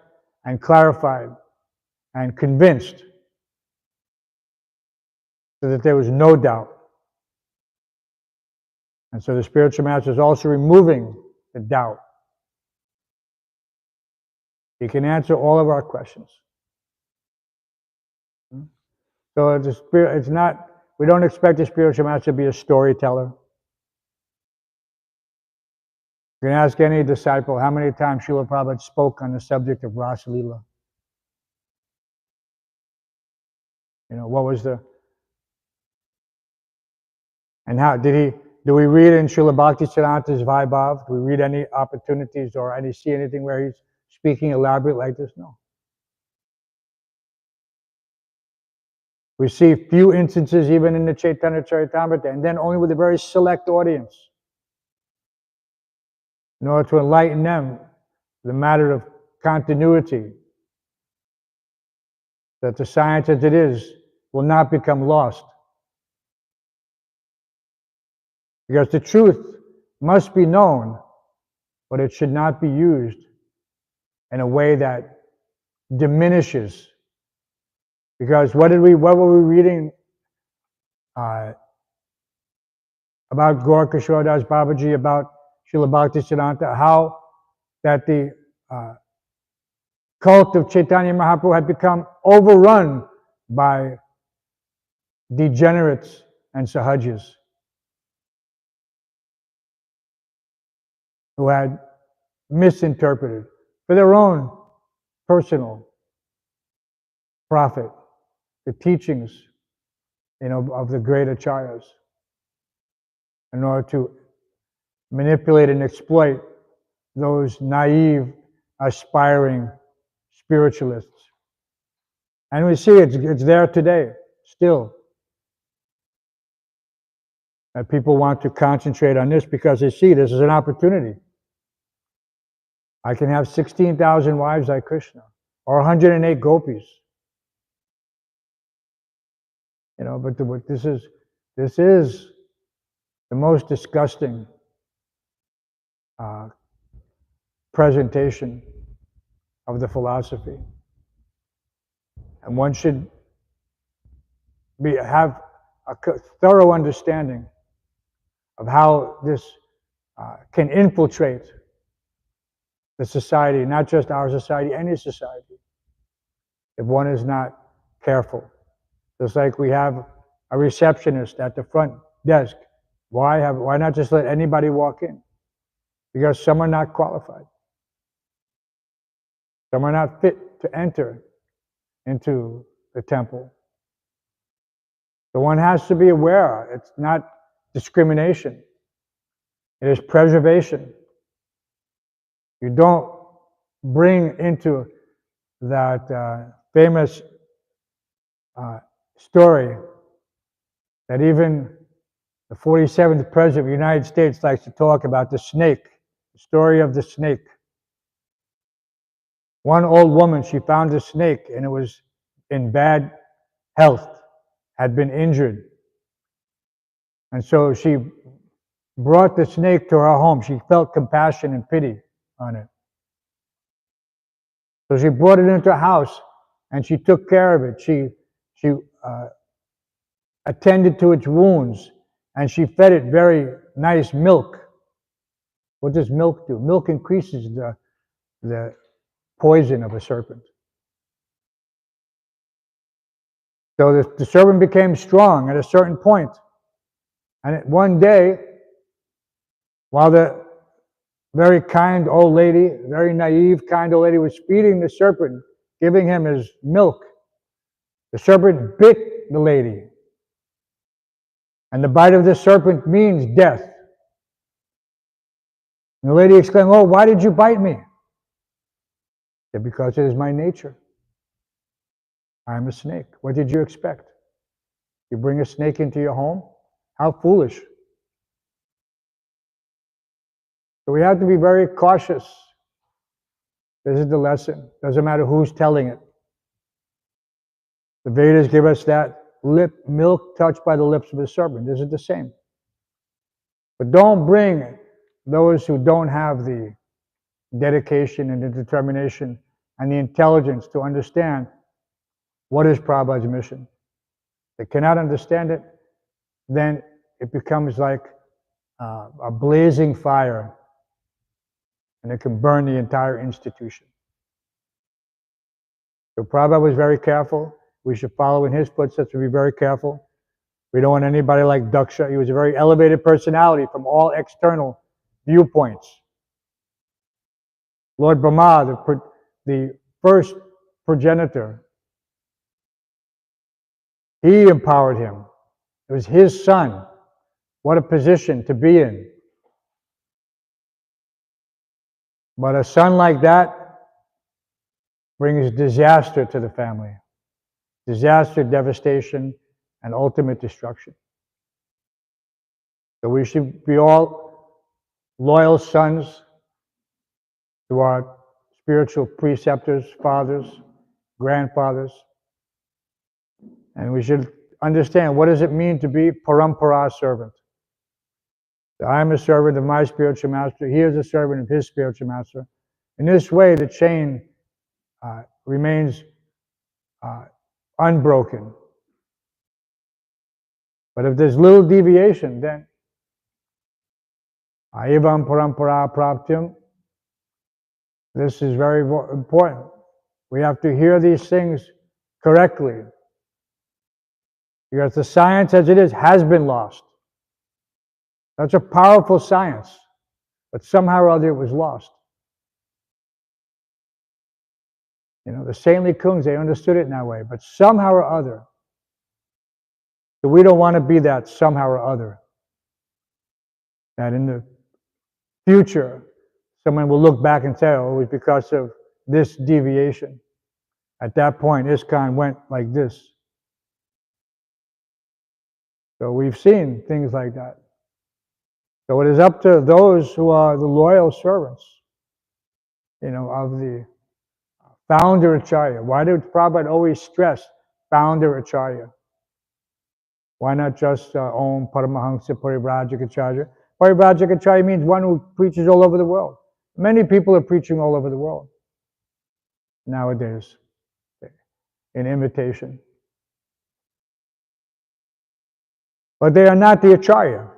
and clarified and convinced so that there was no doubt. And so the spiritual master is also removing the doubt. He can answer all of our questions. So it's not, we don't expect the spiritual master to be a storyteller. You can ask any disciple how many times Srila Prabhupada spoke on the subject of Rasa Leela. You know, what was the, and how, do we read in Srila Bhaktisiddhanta's Vaibhav? Do we read any opportunities or see anything where he's speaking elaborate like this? No. We see few instances even in the Chaitanya Charitamrita, and then only with a very select audience, in order to enlighten them the matter of continuity, that the science as it is will not become lost. Because the truth must be known, but it should not be used in a way that diminishes. Because what were we reading about Gaura Kishore Das Babaji, about Srila Bhaktisiddhanta, how that the cult of Chaitanya Mahaprabhu had become overrun by degenerates and sahajas who had misinterpreted for their own personal profit the teachings, of the great acharyas, in order to manipulate and exploit those naive, aspiring spiritualists. And we see it's there today, still. And people want to concentrate on this because they see this as an opportunity. I can have 16,000 wives like Krishna, or 108 gopis. But this is the most disgusting presentation of the philosophy. And one should have a thorough understanding of how this can infiltrate the society, not just our society, any society, if one is not careful. Just like we have a receptionist at the front desk. Why not just let anybody walk in? Because some are not qualified. Some are not fit to enter into the temple. So one has to be aware. It's not discrimination. It is preservation. You don't bring into that famous story that even the 47th President of the United States likes to talk about, the snake, the story of the snake. One old woman, she found a snake and it was in bad health, had been injured. And so she brought the snake to her home. She felt compassion and pity on it. So she brought it into her house and she took care of it. She attended to its wounds, and she fed it very nice milk. What does milk do? Milk increases the poison of a serpent. So the serpent became strong at a certain point. And one day, while the very kind old lady, very naive kind old lady, was feeding the serpent, giving him his milk, the serpent bit the lady. And the bite of the serpent means death. And the lady exclaimed, "Oh, why did you bite me?" I said, "Because it is my nature. I am a snake. What did you expect? You bring a snake into your home? How foolish." So we have to be very cautious. This is the lesson. Doesn't matter who's telling it. The Vedas give us that milk touched by the lips of the serpent. This is the same. But don't bring those who don't have the dedication and the determination and the intelligence to understand what is Prabhupada's mission. They cannot understand it, then it becomes like a blazing fire, and it can burn the entire institution. So Prabhupada was very careful. We should follow in his footsteps and be very careful. We don't want anybody like Daksha. He was a very elevated personality from all external viewpoints. Lord Brahma, the first progenitor, he empowered him. It was his son. What a position to be in. But a son like that brings disaster to the family. Disaster, devastation, and ultimate destruction. So we should be all loyal sons to our spiritual preceptors, fathers, grandfathers. And we should understand, what does it mean to be parampara servant? So I'm a servant of my spiritual master. He is a servant of his spiritual master. In this way, the chain remains unbroken. But if there's little deviation, then Evam parampara praptyam. This is very important. We have to hear these things correctly. Because the science as it is has been lost. That's a powerful science. But somehow or other it was lost. You know, the saintly kungs, they understood it in that way. But somehow or other, so we don't want to be that somehow or other. That in the future, someone will look back and say, oh, it was because of this deviation. At that point, ISKCON went like this. So we've seen things like that. So it is up to those who are the loyal servants, you know, of the founder Acharya. Why did Prabhupada always stress founder Acharya? Why not just Om Paramahamsa Parivrajaka? Parivrajaka means one who preaches all over the world. Many people are preaching all over the world nowadays in imitation. But they are not the Acharya.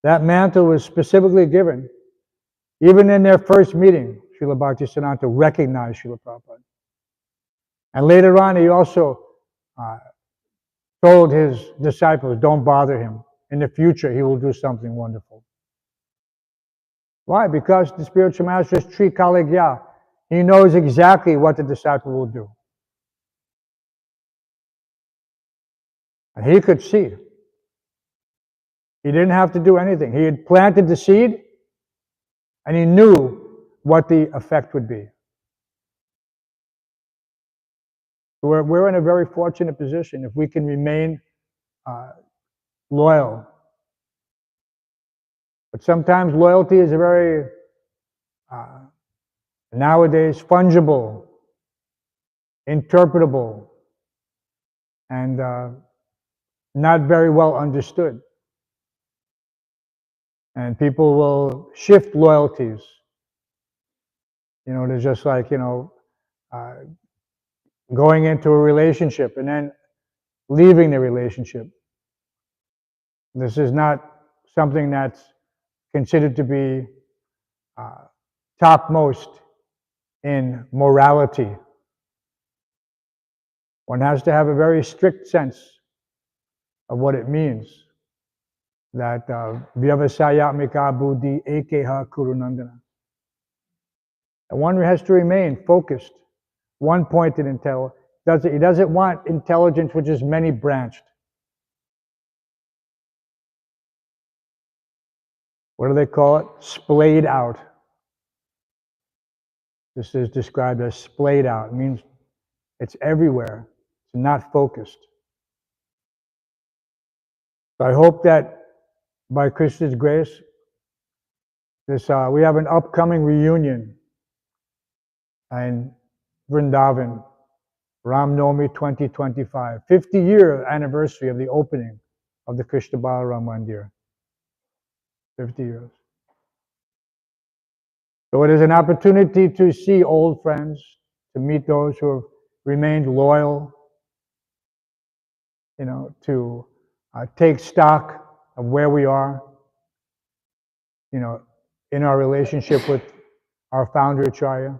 That mantle was specifically given, even in their first meeting, Srila Bhaktisiddhanta recognized Srila Prabhupada. And later on, he also told his disciples, don't bother him. In the future, he will do something wonderful. Why? Because the spiritual master is Trikaligya. He knows exactly what the disciple will do. And he could see. He didn't have to do anything. He had planted the seed, and he knew what the effect would be. We're in a very fortunate position if we can remain loyal. But sometimes loyalty is a very, nowadays, fungible, interpretable, and not very well understood. And people will shift loyalties. You know, they're just like, you know, going into a relationship and then leaving the relationship. This is not something that's considered to be topmost in morality. One has to have a very strict sense of what it means that vyavasayatmika buddhi ekeha kurunandana. And one has to remain focused, one-pointed intelligence. He doesn't want intelligence which is many-branched. What do they call it? Splayed out. This is described as splayed out. It means it's everywhere. It's not focused. So I hope that by Krishna's grace, we have an upcoming reunion in Vrindavan, Ram Navami 2025, 50-year anniversary of the opening of the Krishna Balaram Mandir. 50 years. So it is an opportunity to see old friends, to meet those who have remained loyal to take stock of where we are, in our relationship with our founder Acharya.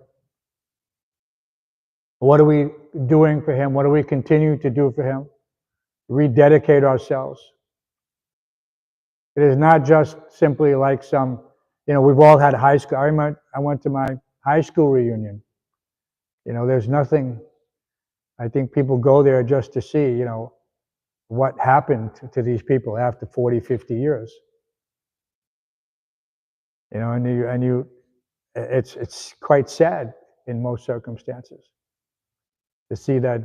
What are we doing for him? What do we continue to do for him? Rededicate ourselves. It is not just simply like some, we've all had high school. I went to my high school reunion. There's nothing, I think people go there just to see, what happened to these people after 40, 50 years. It's quite sad in most circumstances to see that,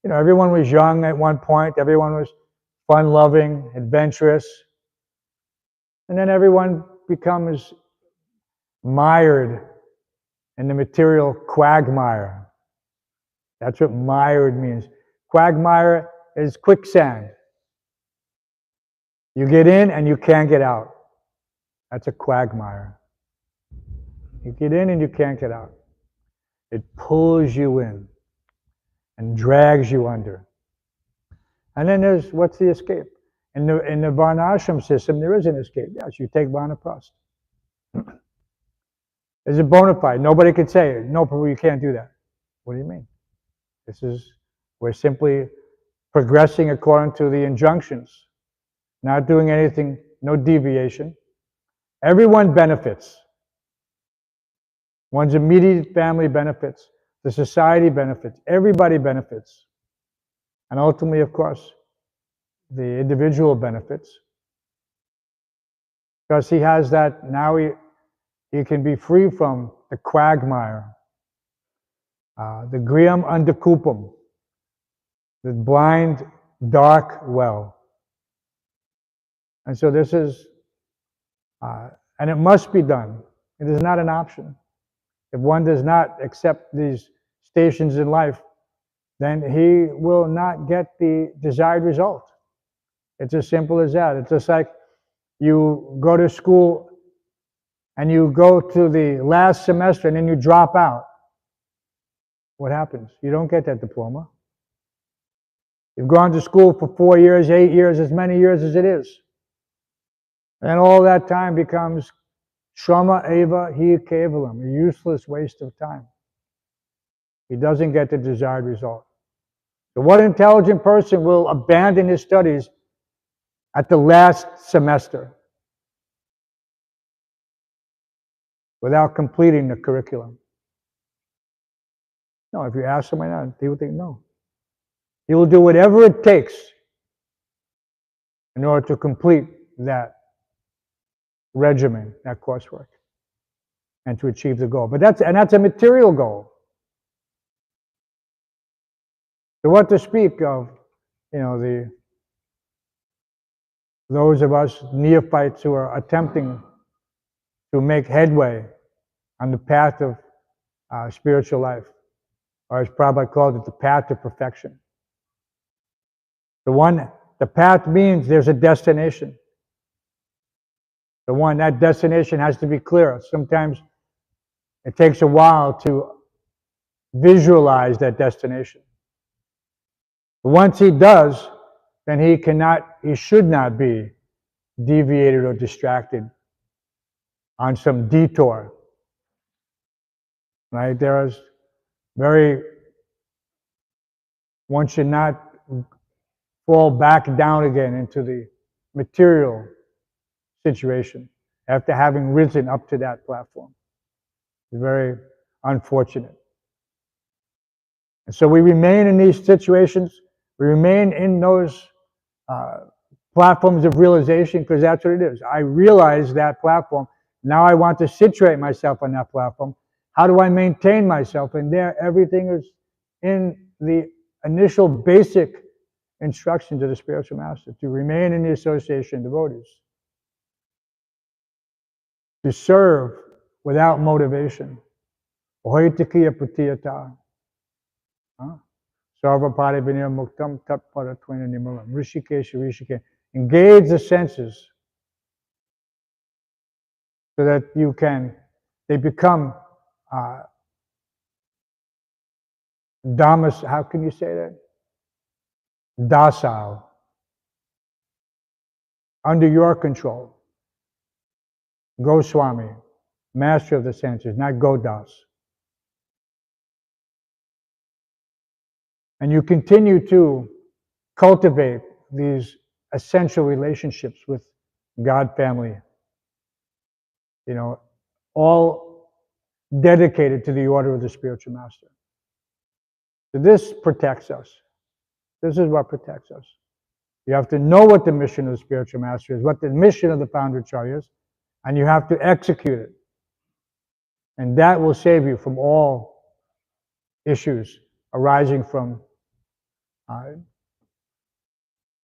everyone was young at one point, everyone was fun-loving, adventurous, and then everyone becomes mired in the material quagmire. That's what mired means. Quagmire is quicksand. You get in and you can't get out. That's a quagmire. You get in and you can't get out. It pulls you in and drags you under. And then what's the escape? In the Varnashram system, there is an escape. Yes, you take Vanaprastha. Is it bona fide? Nobody could say, no, Prabhu, you can't do that. What do you mean? We're simply progressing according to the injunctions, not doing anything, no deviation. Everyone benefits. One's immediate family benefits. The society benefits. Everybody benefits. And ultimately, of course, the individual benefits. Because he has that, now he can be free from the quagmire, the griyam andakupam, the blind, dark well. And so this is, and it must be done. It is not an option. If one does not accept these stations in life, then he will not get the desired result. It's as simple as that. It's just like you go to school and you go to the last semester and then you drop out. What happens? You don't get that diploma. You've gone to school for 4 years, 8 years, as many years as it is. And all that time becomes shrama eva hi kevalam, a useless waste of time. He doesn't get the desired result. So what intelligent person will abandon his studies at the last semester without completing the curriculum? No, if you ask somebody that, they will think no. He will do whatever it takes in order to complete that regimen, that coursework, and to achieve the goal. But that's a material goal. So what to speak of, those of us neophytes who are attempting to make headway on the path of spiritual life, or as Prabhupada called it, the path to perfection. The path means there's a destination. That destination has to be clear. Sometimes it takes a while to visualize that destination. Once he does, then he should not be deviated or distracted on some detour. Right? One should not fall back down again into the material situation after having risen up to that platform. It's very unfortunate. And so we remain in these situations, we remain in those platforms of realization, because that's what it is. I realize that platform. Now I want to situate myself on that platform. How do I maintain myself? And there, everything is in the initial basic instructions of the spiritual master, to remain in the association of devotees, to serve without motivation. Ohitikiya pratiyata. Sarvapari vinir muktam tat paratvaina nimalam. Rishikesh. Engage the senses so that they become dhammas, how can you say that? docile, under your control. Goswami, master of the senses, not Godas. And you continue to cultivate these essential relationships with God family, all dedicated to the order of the spiritual master. So this protects us. This is what protects us. You have to know what the mission of the spiritual master is, what the mission of the founder Acharya is, and you have to execute it. And that will save you from all issues arising from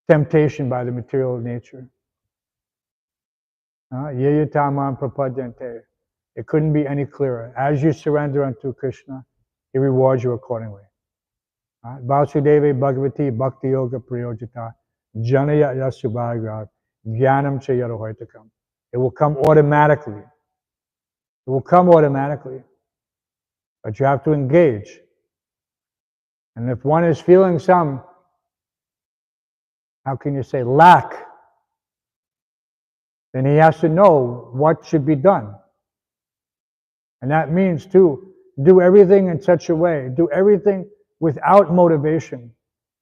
temptation by the material nature. Yeyatamam prapadyante. It couldn't be any clearer. As you surrender unto Krishna, He rewards you accordingly. Vasudeva Bhagavati Bhakti Yoga Prayojita Janaya Yasubhagra Jnanam Chayarohoitakam. It will come automatically. It will come automatically. But you have to engage. And if one is feeling some, how can you say, lack, then he has to know what should be done. And that means to do everything in such a way, do everything without motivation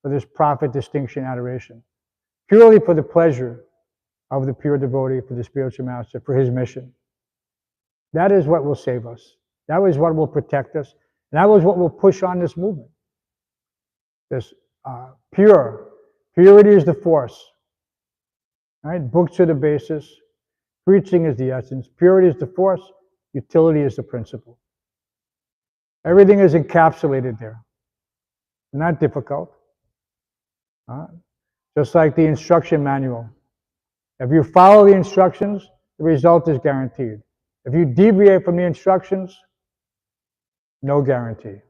for this profit, distinction, adoration. Purely for the pleasure of the pure devotee, for the spiritual master, for his mission. That is what will save us. That is what will protect us. And that was what will push on this movement. This purity is the force. Right? Books are the basis. Preaching is the essence. Purity is the force. Utility is the principle. Everything is encapsulated there. Not difficult. Just like the instruction manual. If you follow the instructions, the result is guaranteed. If you deviate from the instructions, no guarantee.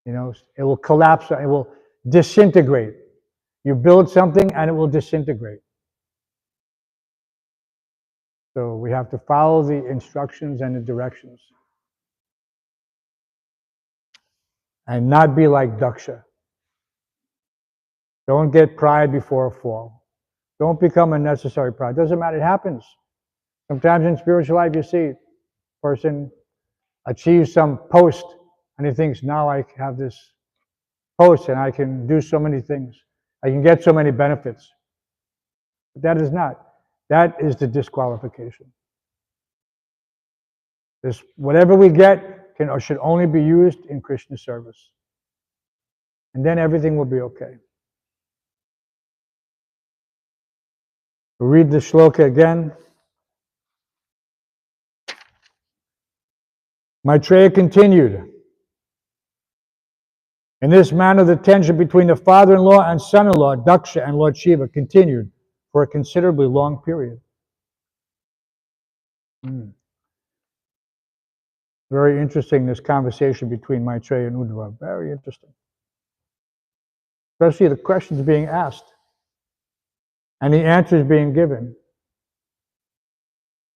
It will collapse, it will disintegrate. You build something and it will disintegrate. So we have to follow the instructions and the directions. And not be like Daksha. Don't get pride before a fall. Don't become unnecessary pride. Doesn't matter, it happens. Sometimes in spiritual life you see a person achieves some post and he thinks, now I have this post and I can do so many things. I can get so many benefits. But that is not. That is the disqualification. Whatever we get can or should only be used in Krishna service. And then everything will be okay. We'll read the shloka again. Maitreya continued. In this manner, the tension between the father-in-law and son-in-law, Daksha and Lord Shiva, continued for a considerably long period. Very interesting, this conversation between Maitreya and Uddhava. Very interesting. Especially the questions being asked and the answers being given.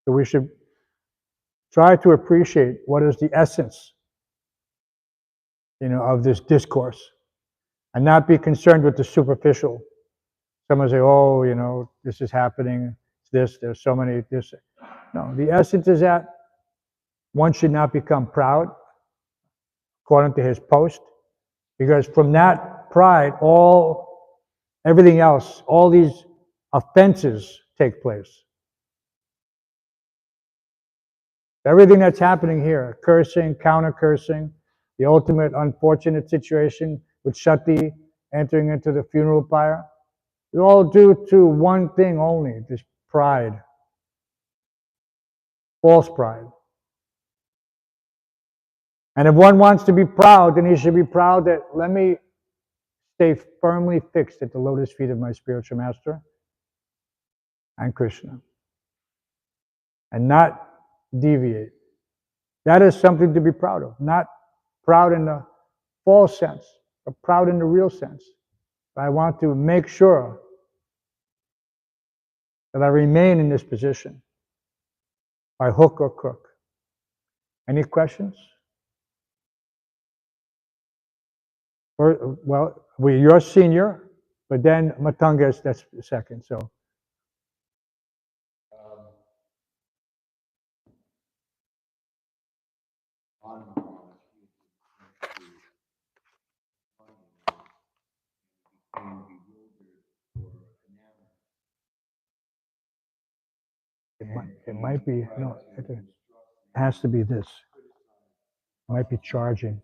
So we should try to appreciate what is the essence, of this discourse, and not be concerned with the superficial. Someone say, "Oh, this is happening. There's so many this." No, the essence is that one should not become proud, according to his post, because from that pride, everything else, all these offenses take place. Everything that's happening here, cursing, counter-cursing, the ultimate unfortunate situation with Shati entering into the funeral pyre, is all due to one thing only, this pride. False pride. And if one wants to be proud, then he should be proud that, let me stay firmly fixed at the lotus feet of my spiritual master and Krishna. And not deviate. That is something to be proud of. Not proud in the false sense, but proud in the real sense. I want to make sure that I remain in this position by hook or crook. Any questions? Well, you're senior, but then Matunga that's second. So it might be no. It has to be this. It might be charging.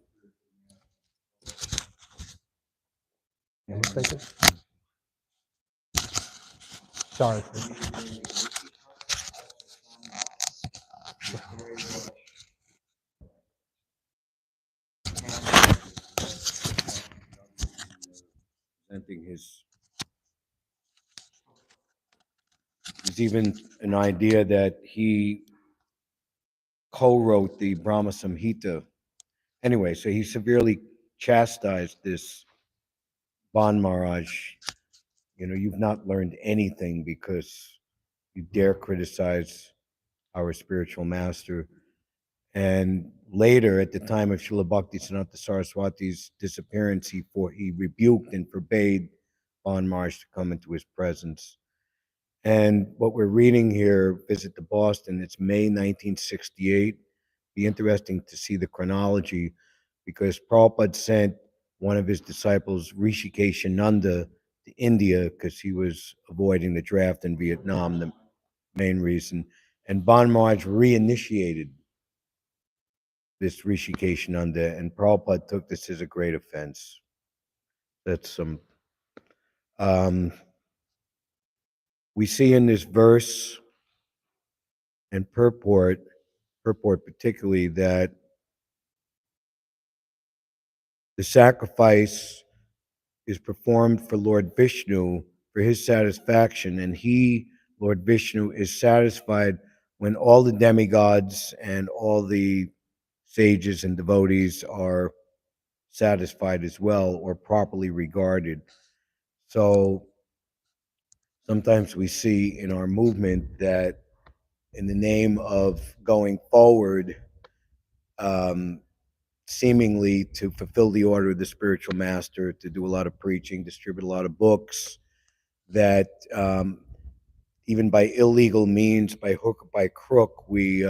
Yeah, looks like it. Sorry. Presenting his. There's even an idea that he co-wrote the Brahma Samhita. Anyway, so he severely chastised this Ban Maharaj. You know, you've not learned anything because you dare criticize our spiritual master. And later, at the time of Srila Bhaktisiddhanta Saraswati's disappearance, he rebuked and forbade Ban Maharaj to come into his presence. And what we're reading here, Visit to Boston, it's May 1968. Be interesting to see the chronology because Prabhupada sent one of his disciples, Rishikeshananda, to India because he was avoiding the draft in Vietnam, the main reason. And Ban Maharaj reinitiated this Rishikeshananda, and Prabhupada took this as a great offense. That's some. We see in this verse and purport particularly, that the sacrifice is performed for Lord Vishnu for his satisfaction, and he, Lord Vishnu, is satisfied when all the demigods and all the sages and devotees are satisfied as well or properly regarded. So sometimes we see in our movement that in the name of going forward, seemingly to fulfill the order of the spiritual master, to do a lot of preaching, distribute a lot of books, that even by illegal means, by hook or by crook, we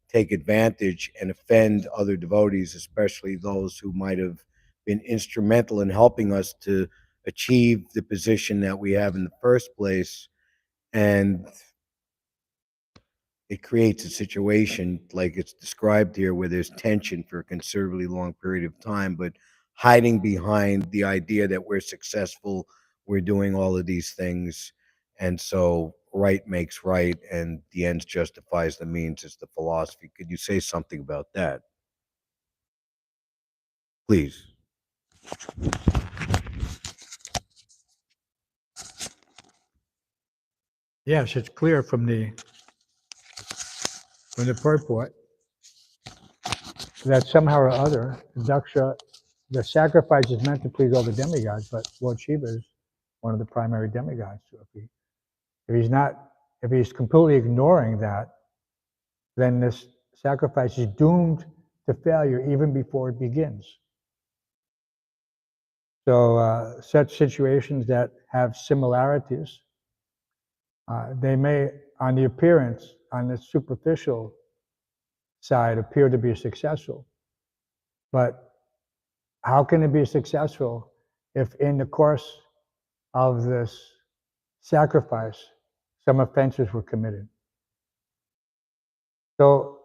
take advantage and offend other devotees, especially those who might have been instrumental in helping us to achieve the position that we have in the first place. And it creates a situation like it's described here where there's tension for a considerably long period of time, but hiding behind the idea that we're successful, we're doing all of these things. And so right makes right and the ends justifies the means is the philosophy. Could you say something about that? Please. Yes, it's clear from the purport that somehow or other, Daksha, the sacrifice is meant to please all the demigods, but Lord Shiva is one of the primary demigods. So if he's completely ignoring that, then this sacrifice is doomed to failure even before it begins. So such situations that have similarities, they may, on the appearance, on the superficial side, appear to be successful. But how can it be successful if in the course of this sacrifice, some offenses were committed? So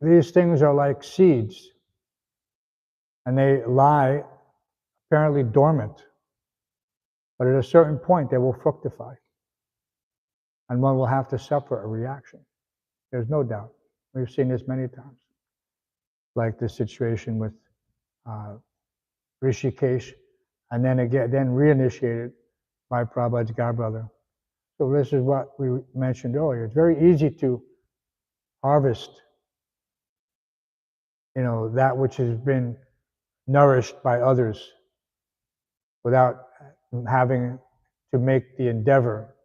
these things are like seeds, and they lie apparently dormant, but at a certain point they will fructify, and one will have to suffer a reaction. There's no doubt. We've seen this many times, like the situation with Rishikesh, and then reinitiated by Prabhupada's godbrother. So this is what we mentioned earlier. It's very easy to harvest, that which has been nourished by others without having to make the endeavor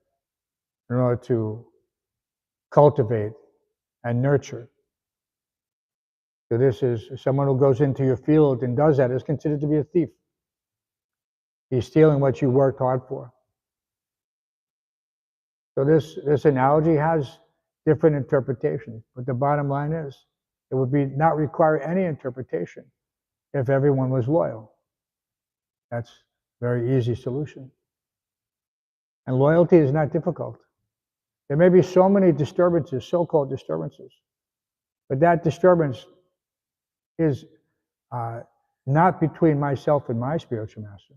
in order to cultivate and nurture. So this is someone who goes into your field and does that is considered to be a thief. He's stealing what you worked hard for. So this analogy has different interpretations, but the bottom line is it would be not require any interpretation if everyone was loyal. That's a very easy solution. And loyalty is not difficult. There may be so many disturbances, so-called disturbances, but that disturbance is not between myself and my spiritual master.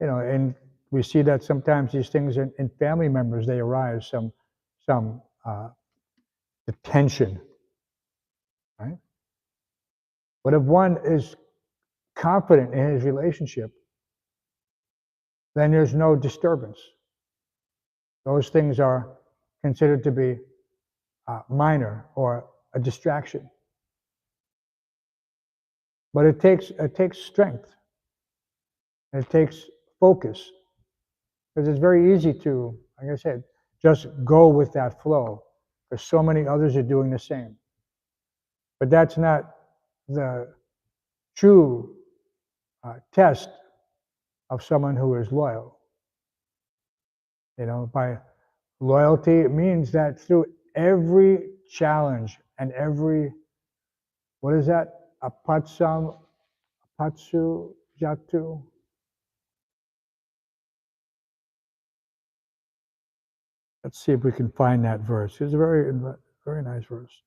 You know, and we see that sometimes these things in family members, they arise, some tension, right? But if one is confident in his relationship, then there's no disturbance. Those things are considered to be minor or a distraction. But it takes strength. It takes focus, because it's very easy to, like I said, just go with that flow, because so many others are doing the same. But that's not the true test of someone who is loyal. You know, by loyalty, it means that through every challenge and every, what is that? Apatsu jatu. Let's see if we can find that verse. It's a very, very nice verse.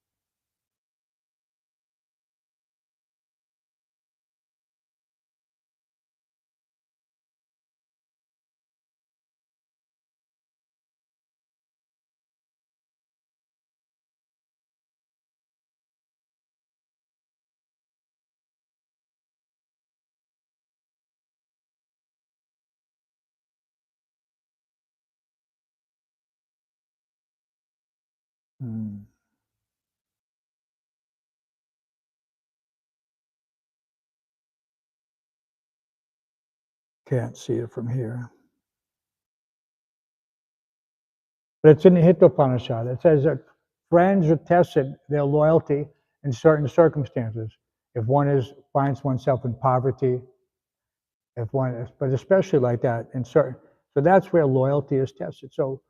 Can't see it from here. But it's in the Hitopanishad. It says that friends are tested their loyalty in certain circumstances. If one finds oneself in poverty, but especially like that in certain, so that's where loyalty is tested. So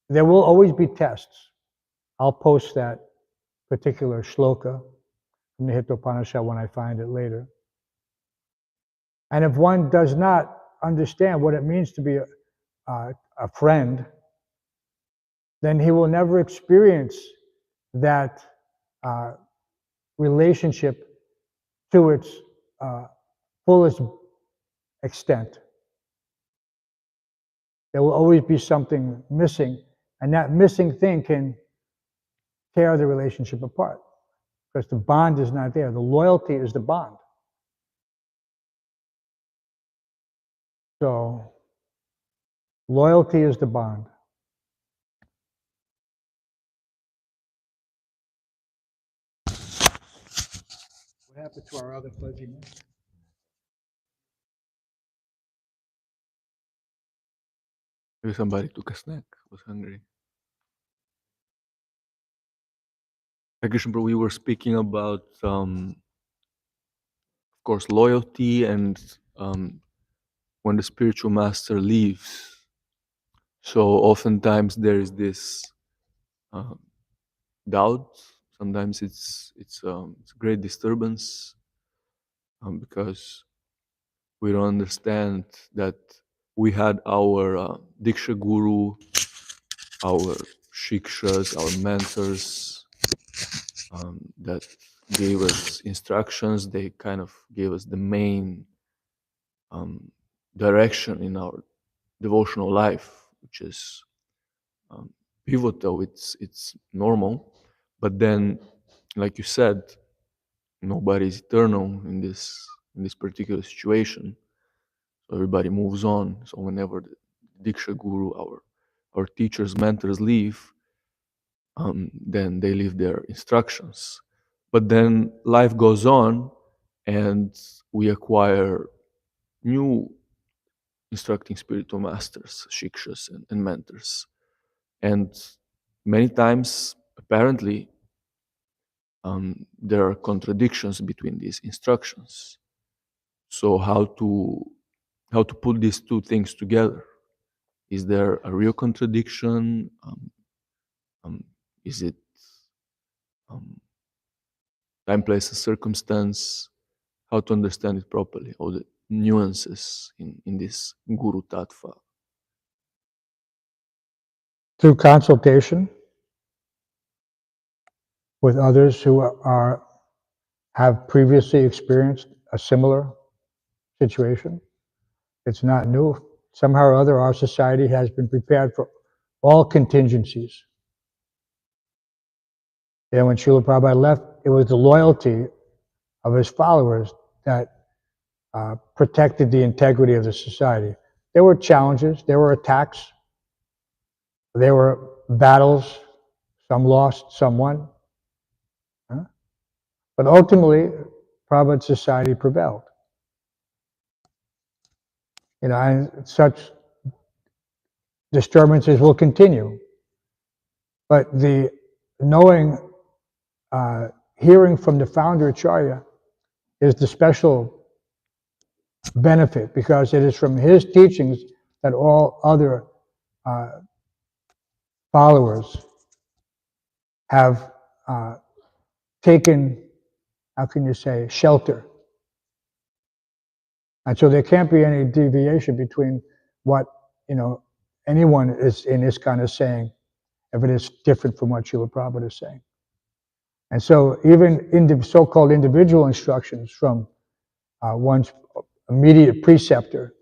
there will always be tests. I'll post that particular shloka from the Hitopanishad when I find it later. And if one does not understand what it means to be a friend, then he will never experience that relationship to its fullest extent. There will always be something missing, and that missing thing can tear the relationship apart because the bond is not there. The loyalty is the bond. So, loyalty is the bond. What happened to our other fuzzy man? Maybe somebody took a snack, was hungry. Krishna, we were speaking about, of course, loyalty and when the spiritual master leaves. So oftentimes there is this doubt. Sometimes it's a great disturbance because we don't understand that we had our Diksha Guru, our Shikshas, our mentors that gave us instructions. They kind of gave us the main direction in our devotional life, which is pivotal. It's normal, but then, like you said, nobody is eternal in this particular situation. So everybody moves on. So whenever the Diksha Guru, our teachers, mentors leave, then they leave their instructions. But then life goes on, and we acquire new instructing spiritual masters, shikshas, and mentors. And many times, apparently, there are contradictions between these instructions. So how to how to put these two things together. Is there a real contradiction? Is it time, place, and circumstance? How to understand it properly? All the nuances in this Guru Tattva. Through consultation with others who have previously experienced a similar situation. It's not new. Somehow or other, our society has been prepared for all contingencies. And when Srila Prabhupada left, it was the loyalty of his followers that protected the integrity of the society. There were challenges, there were attacks, there were battles, some lost, some won. But ultimately, Prabhupada's society prevailed. And such disturbances will continue. But the knowing, hearing from the founder Acharya is the special benefit, because it is from his teachings that all other followers have taken, how can you say, shelter. And so there can't be any deviation between what, anyone is in ISKCON is saying, if it is different from what Srila Prabhupada is saying. And so even in the so-called individual instructions from one's immediate preceptor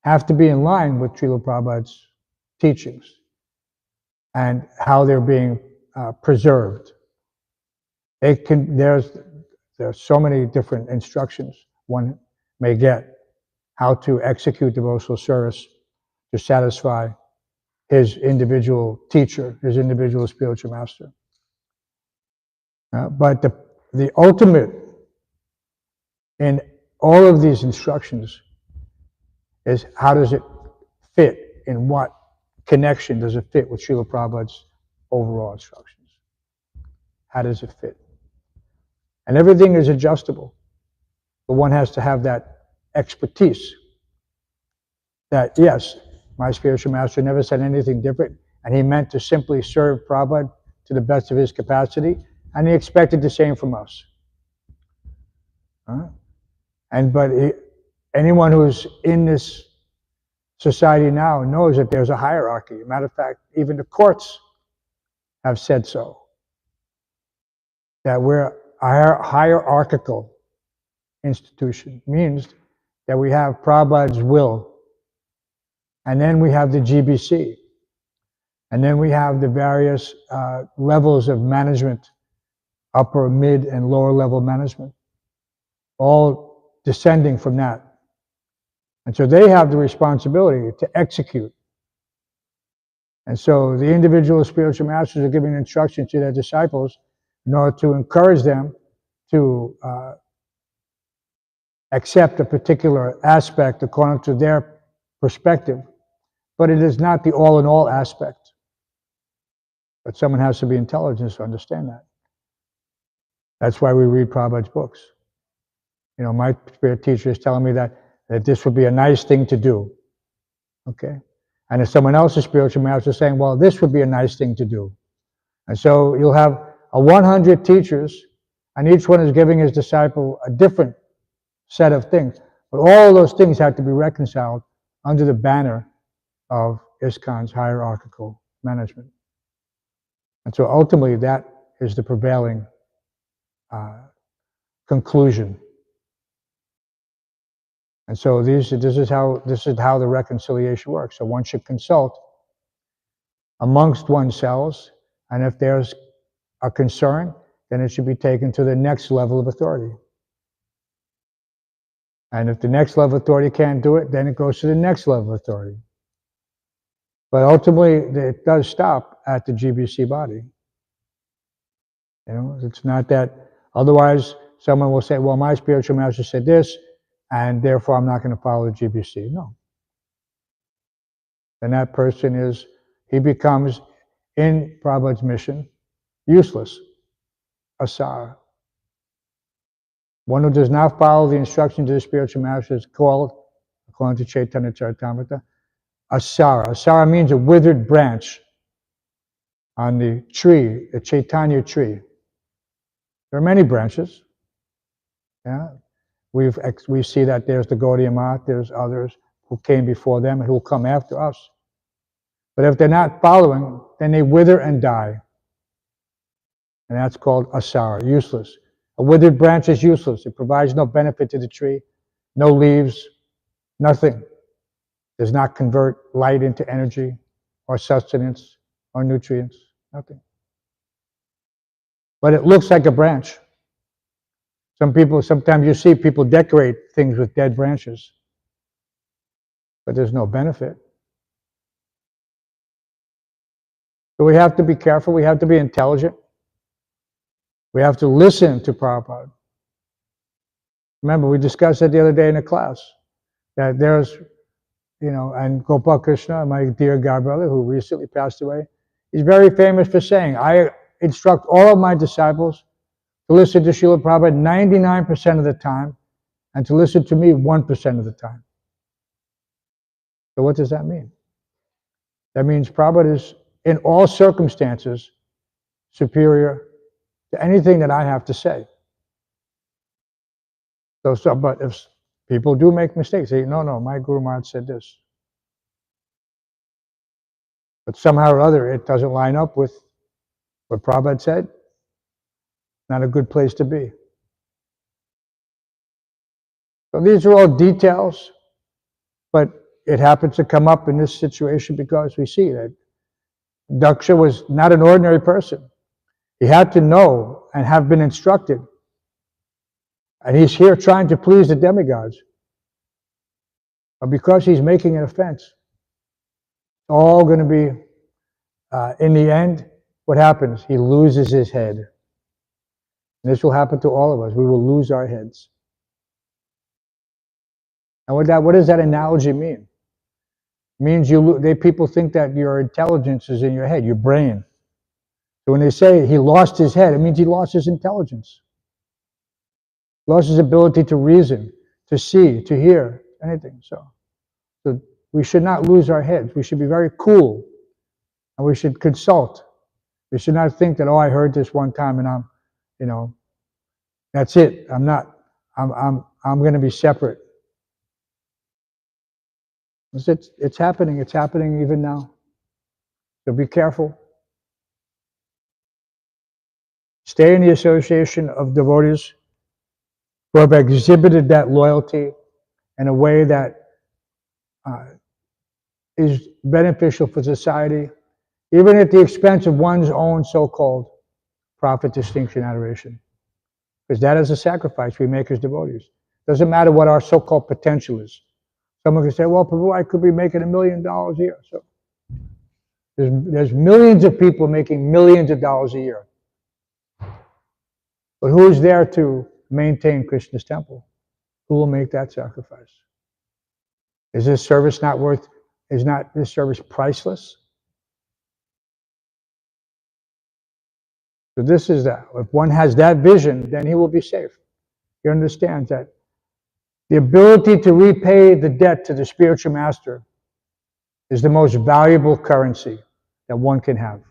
have to be in line with Srila Prabhupada's teachings and how they're being preserved. There's so many different instructions one may get how to execute devotional service to satisfy his individual teacher, his individual spiritual master. But the ultimate in all of these instructions is how does it fit, in what connection does it fit with Srila Prabhupada's overall instructions? How does it fit? And everything is adjustable, but one has to have that expertise that, yes, my spiritual master never said anything different, and he meant to simply serve Prabhupada to the best of his capacity, and he expected the same from us. But anyone who's in this society now knows that there's a hierarchy. Matter of fact, even the courts have said so. That we're a hierarchical institution. Means that we have Prabhupada's will, and then we have the GBC, and then we have the various levels of management, upper, mid, and lower level management, all descending from that. And so they have the responsibility to execute. And so the individual spiritual masters are giving instructions to their disciples in order to encourage them to accept a particular aspect according to their perspective. But it is not the all-in-all aspect. But someone has to be intelligent to understand that. That's why we read Prabhupada's books. My spirit teacher is telling me that this would be a nice thing to do. Okay? And if someone else's spiritual master is saying, well, this would be a nice thing to do. And so you'll have 100 teachers, and each one is giving his disciple a different set of things. But all those things have to be reconciled under the banner of ISKCON's hierarchical management. And so ultimately that is the prevailing conclusion. And so this is how the reconciliation works. So one should consult amongst oneself, and if there's a concern, then it should be taken to the next level of authority. And if the next level of authority can't do it, then it goes to the next level of authority. But ultimately, it does stop at the GBC body. It's not that, otherwise someone will say, well, my spiritual master said this, and therefore I'm not going to follow the GBC. No. Then that person he becomes, in Prabhupada's mission, useless, asara. One who does not follow the instructions of the spiritual master is called, according to Chaitanya Charitamrita. Asara. Asara means a withered branch on the tree, a Chaitanya tree. There are many branches. Yeah, we see that there's the Gaudiya Math, there's others who came before them and who will come after us. But if they're not following, then they wither and die. And that's called asara, useless. A withered branch is useless. It provides no benefit to the tree, no leaves, nothing. Does not convert light into energy or sustenance or nutrients, nothing. But it looks like a branch. Sometimes you see people decorate things with dead branches, but there's no benefit. So we have to be careful, we have to be intelligent. We have to listen to Prabhupada. Remember, we discussed it the other day in a class, that there's, and Gopal Krishna, my dear godbrother, who recently passed away, he's very famous for saying, I instruct all of my disciples to listen to Srila Prabhupada 99% of the time, and to listen to me 1% of the time. So what does that mean? That means Prabhupada is, in all circumstances, superior to anything that I have to say. But if people do make mistakes, they say, no, my Guru Maharaj said this. But somehow or other, it doesn't line up with what Prabhupada said. Not a good place to be. So these are all details, but it happens to come up in this situation because we see that Daksha was not an ordinary person. He had to know and have been instructed. And he's here trying to please the demigods. But because he's making an offense, it's all going to be, in the end, what happens? He loses his head. And this will happen to all of us. We will lose our heads. And what does that analogy mean? It means people think that your intelligence is in your head, your brain. So when they say he lost his head, it means he lost his intelligence. Lost his ability to reason, to see, to hear, anything. So we should not lose our heads. We should be very cool, and we should consult. We should not think that, I heard this one time and that's it. I'm going to be separate. It's happening. It's happening even now. So be careful. Stay in the association of devotees who have exhibited that loyalty in a way that is beneficial for society, even at the expense of one's own so-called profit, distinction, adoration. Because that is a sacrifice we make as devotees. Doesn't matter what our so-called potential is. Someone can say, well, Prabhu, I could be making $1 million a year. So there's millions of people making millions of dollars a year. But who's there to maintain Krishna's temple? Who will make that sacrifice? Is this service is not this service priceless? So this is that. If one has that vision, then he will be safe. He understands that the ability to repay the debt to the spiritual master is the most valuable currency that one can have.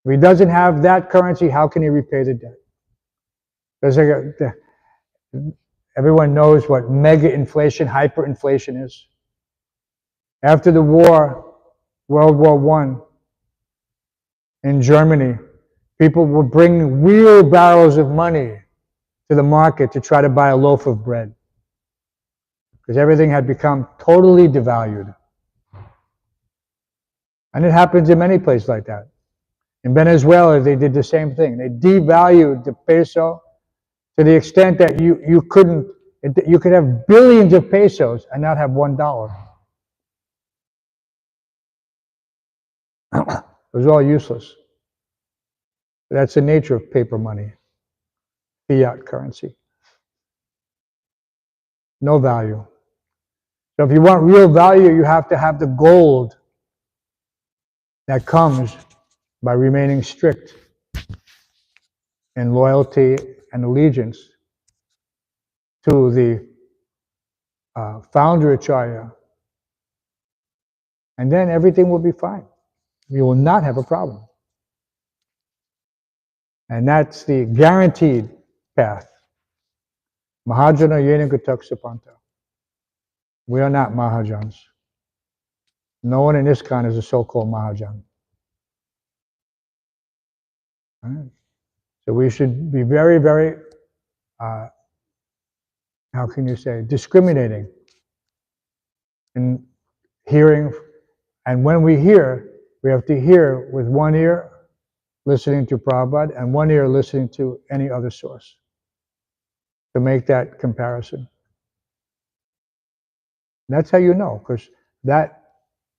If he doesn't have that currency, how can he repay the debt? Everyone knows what mega inflation, hyperinflation is. After the war, World War I, in Germany, people would bring wheelbarrows of money to the market to try to buy a loaf of bread, because everything had become totally devalued. And it happens in many places like that. In Venezuela, they did the same thing. They devalued the peso to the extent that you could have billions of pesos and not have $1. It was all useless. That's the nature of paper money, fiat currency. No value. So if you want real value, you have to have the gold that comes by remaining strict in loyalty and allegiance to the founder Acharya, and then everything will be fine. You will not have a problem. And that's the guaranteed path. Mahajana yena gatak sapanta. We are not Mahajans. No one in ISKCON is a so-called Mahajan. Right? So we should be very, very, how can you say, discriminating in hearing. And when we hear, we have to hear with one ear listening to Prabhupada and one ear listening to any other source to make that comparison. That's how you know, because that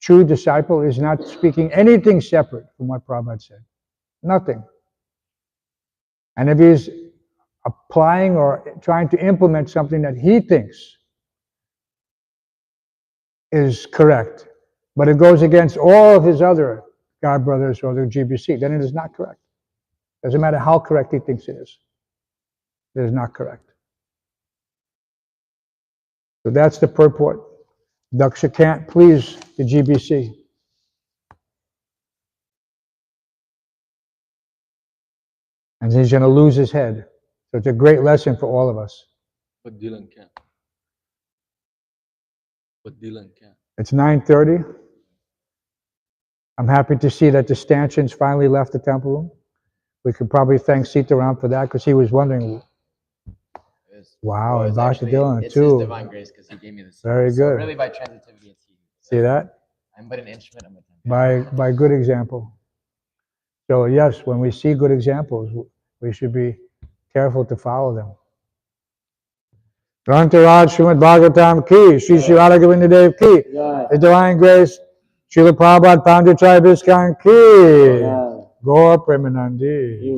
true disciple is not speaking anything separate from what Prabhupada said. Nothing. And if he's applying or trying to implement something that he thinks is correct, but it goes against all of his other God brothers or the GBC, then it is not correct. Doesn't matter how correct he thinks it is. It is not correct. So that's the purport. Daksha can't please the GBC. And he's going to lose his head. So it's a great lesson for all of us. But Dylan can. It's 9:30. I'm happy to see that the stanchions finally left the temple room. We could probably thank Sitaram for that because he was wondering. Wow, and Bhakti Dylan it's too. His divine grace because he gave me this. Very So good. really, by transitivity, it's he. See that? I'm but an instrument of the temple. By good example. So yes, when we see good examples, we should be careful to follow them. Grantaraj Śrimad Bhāgavatam ki, Sri Shivada Govindadev ki, His Divine Grace, Srila Prabhupada Pandit Chai Viskan ki, Gaur Premanandi.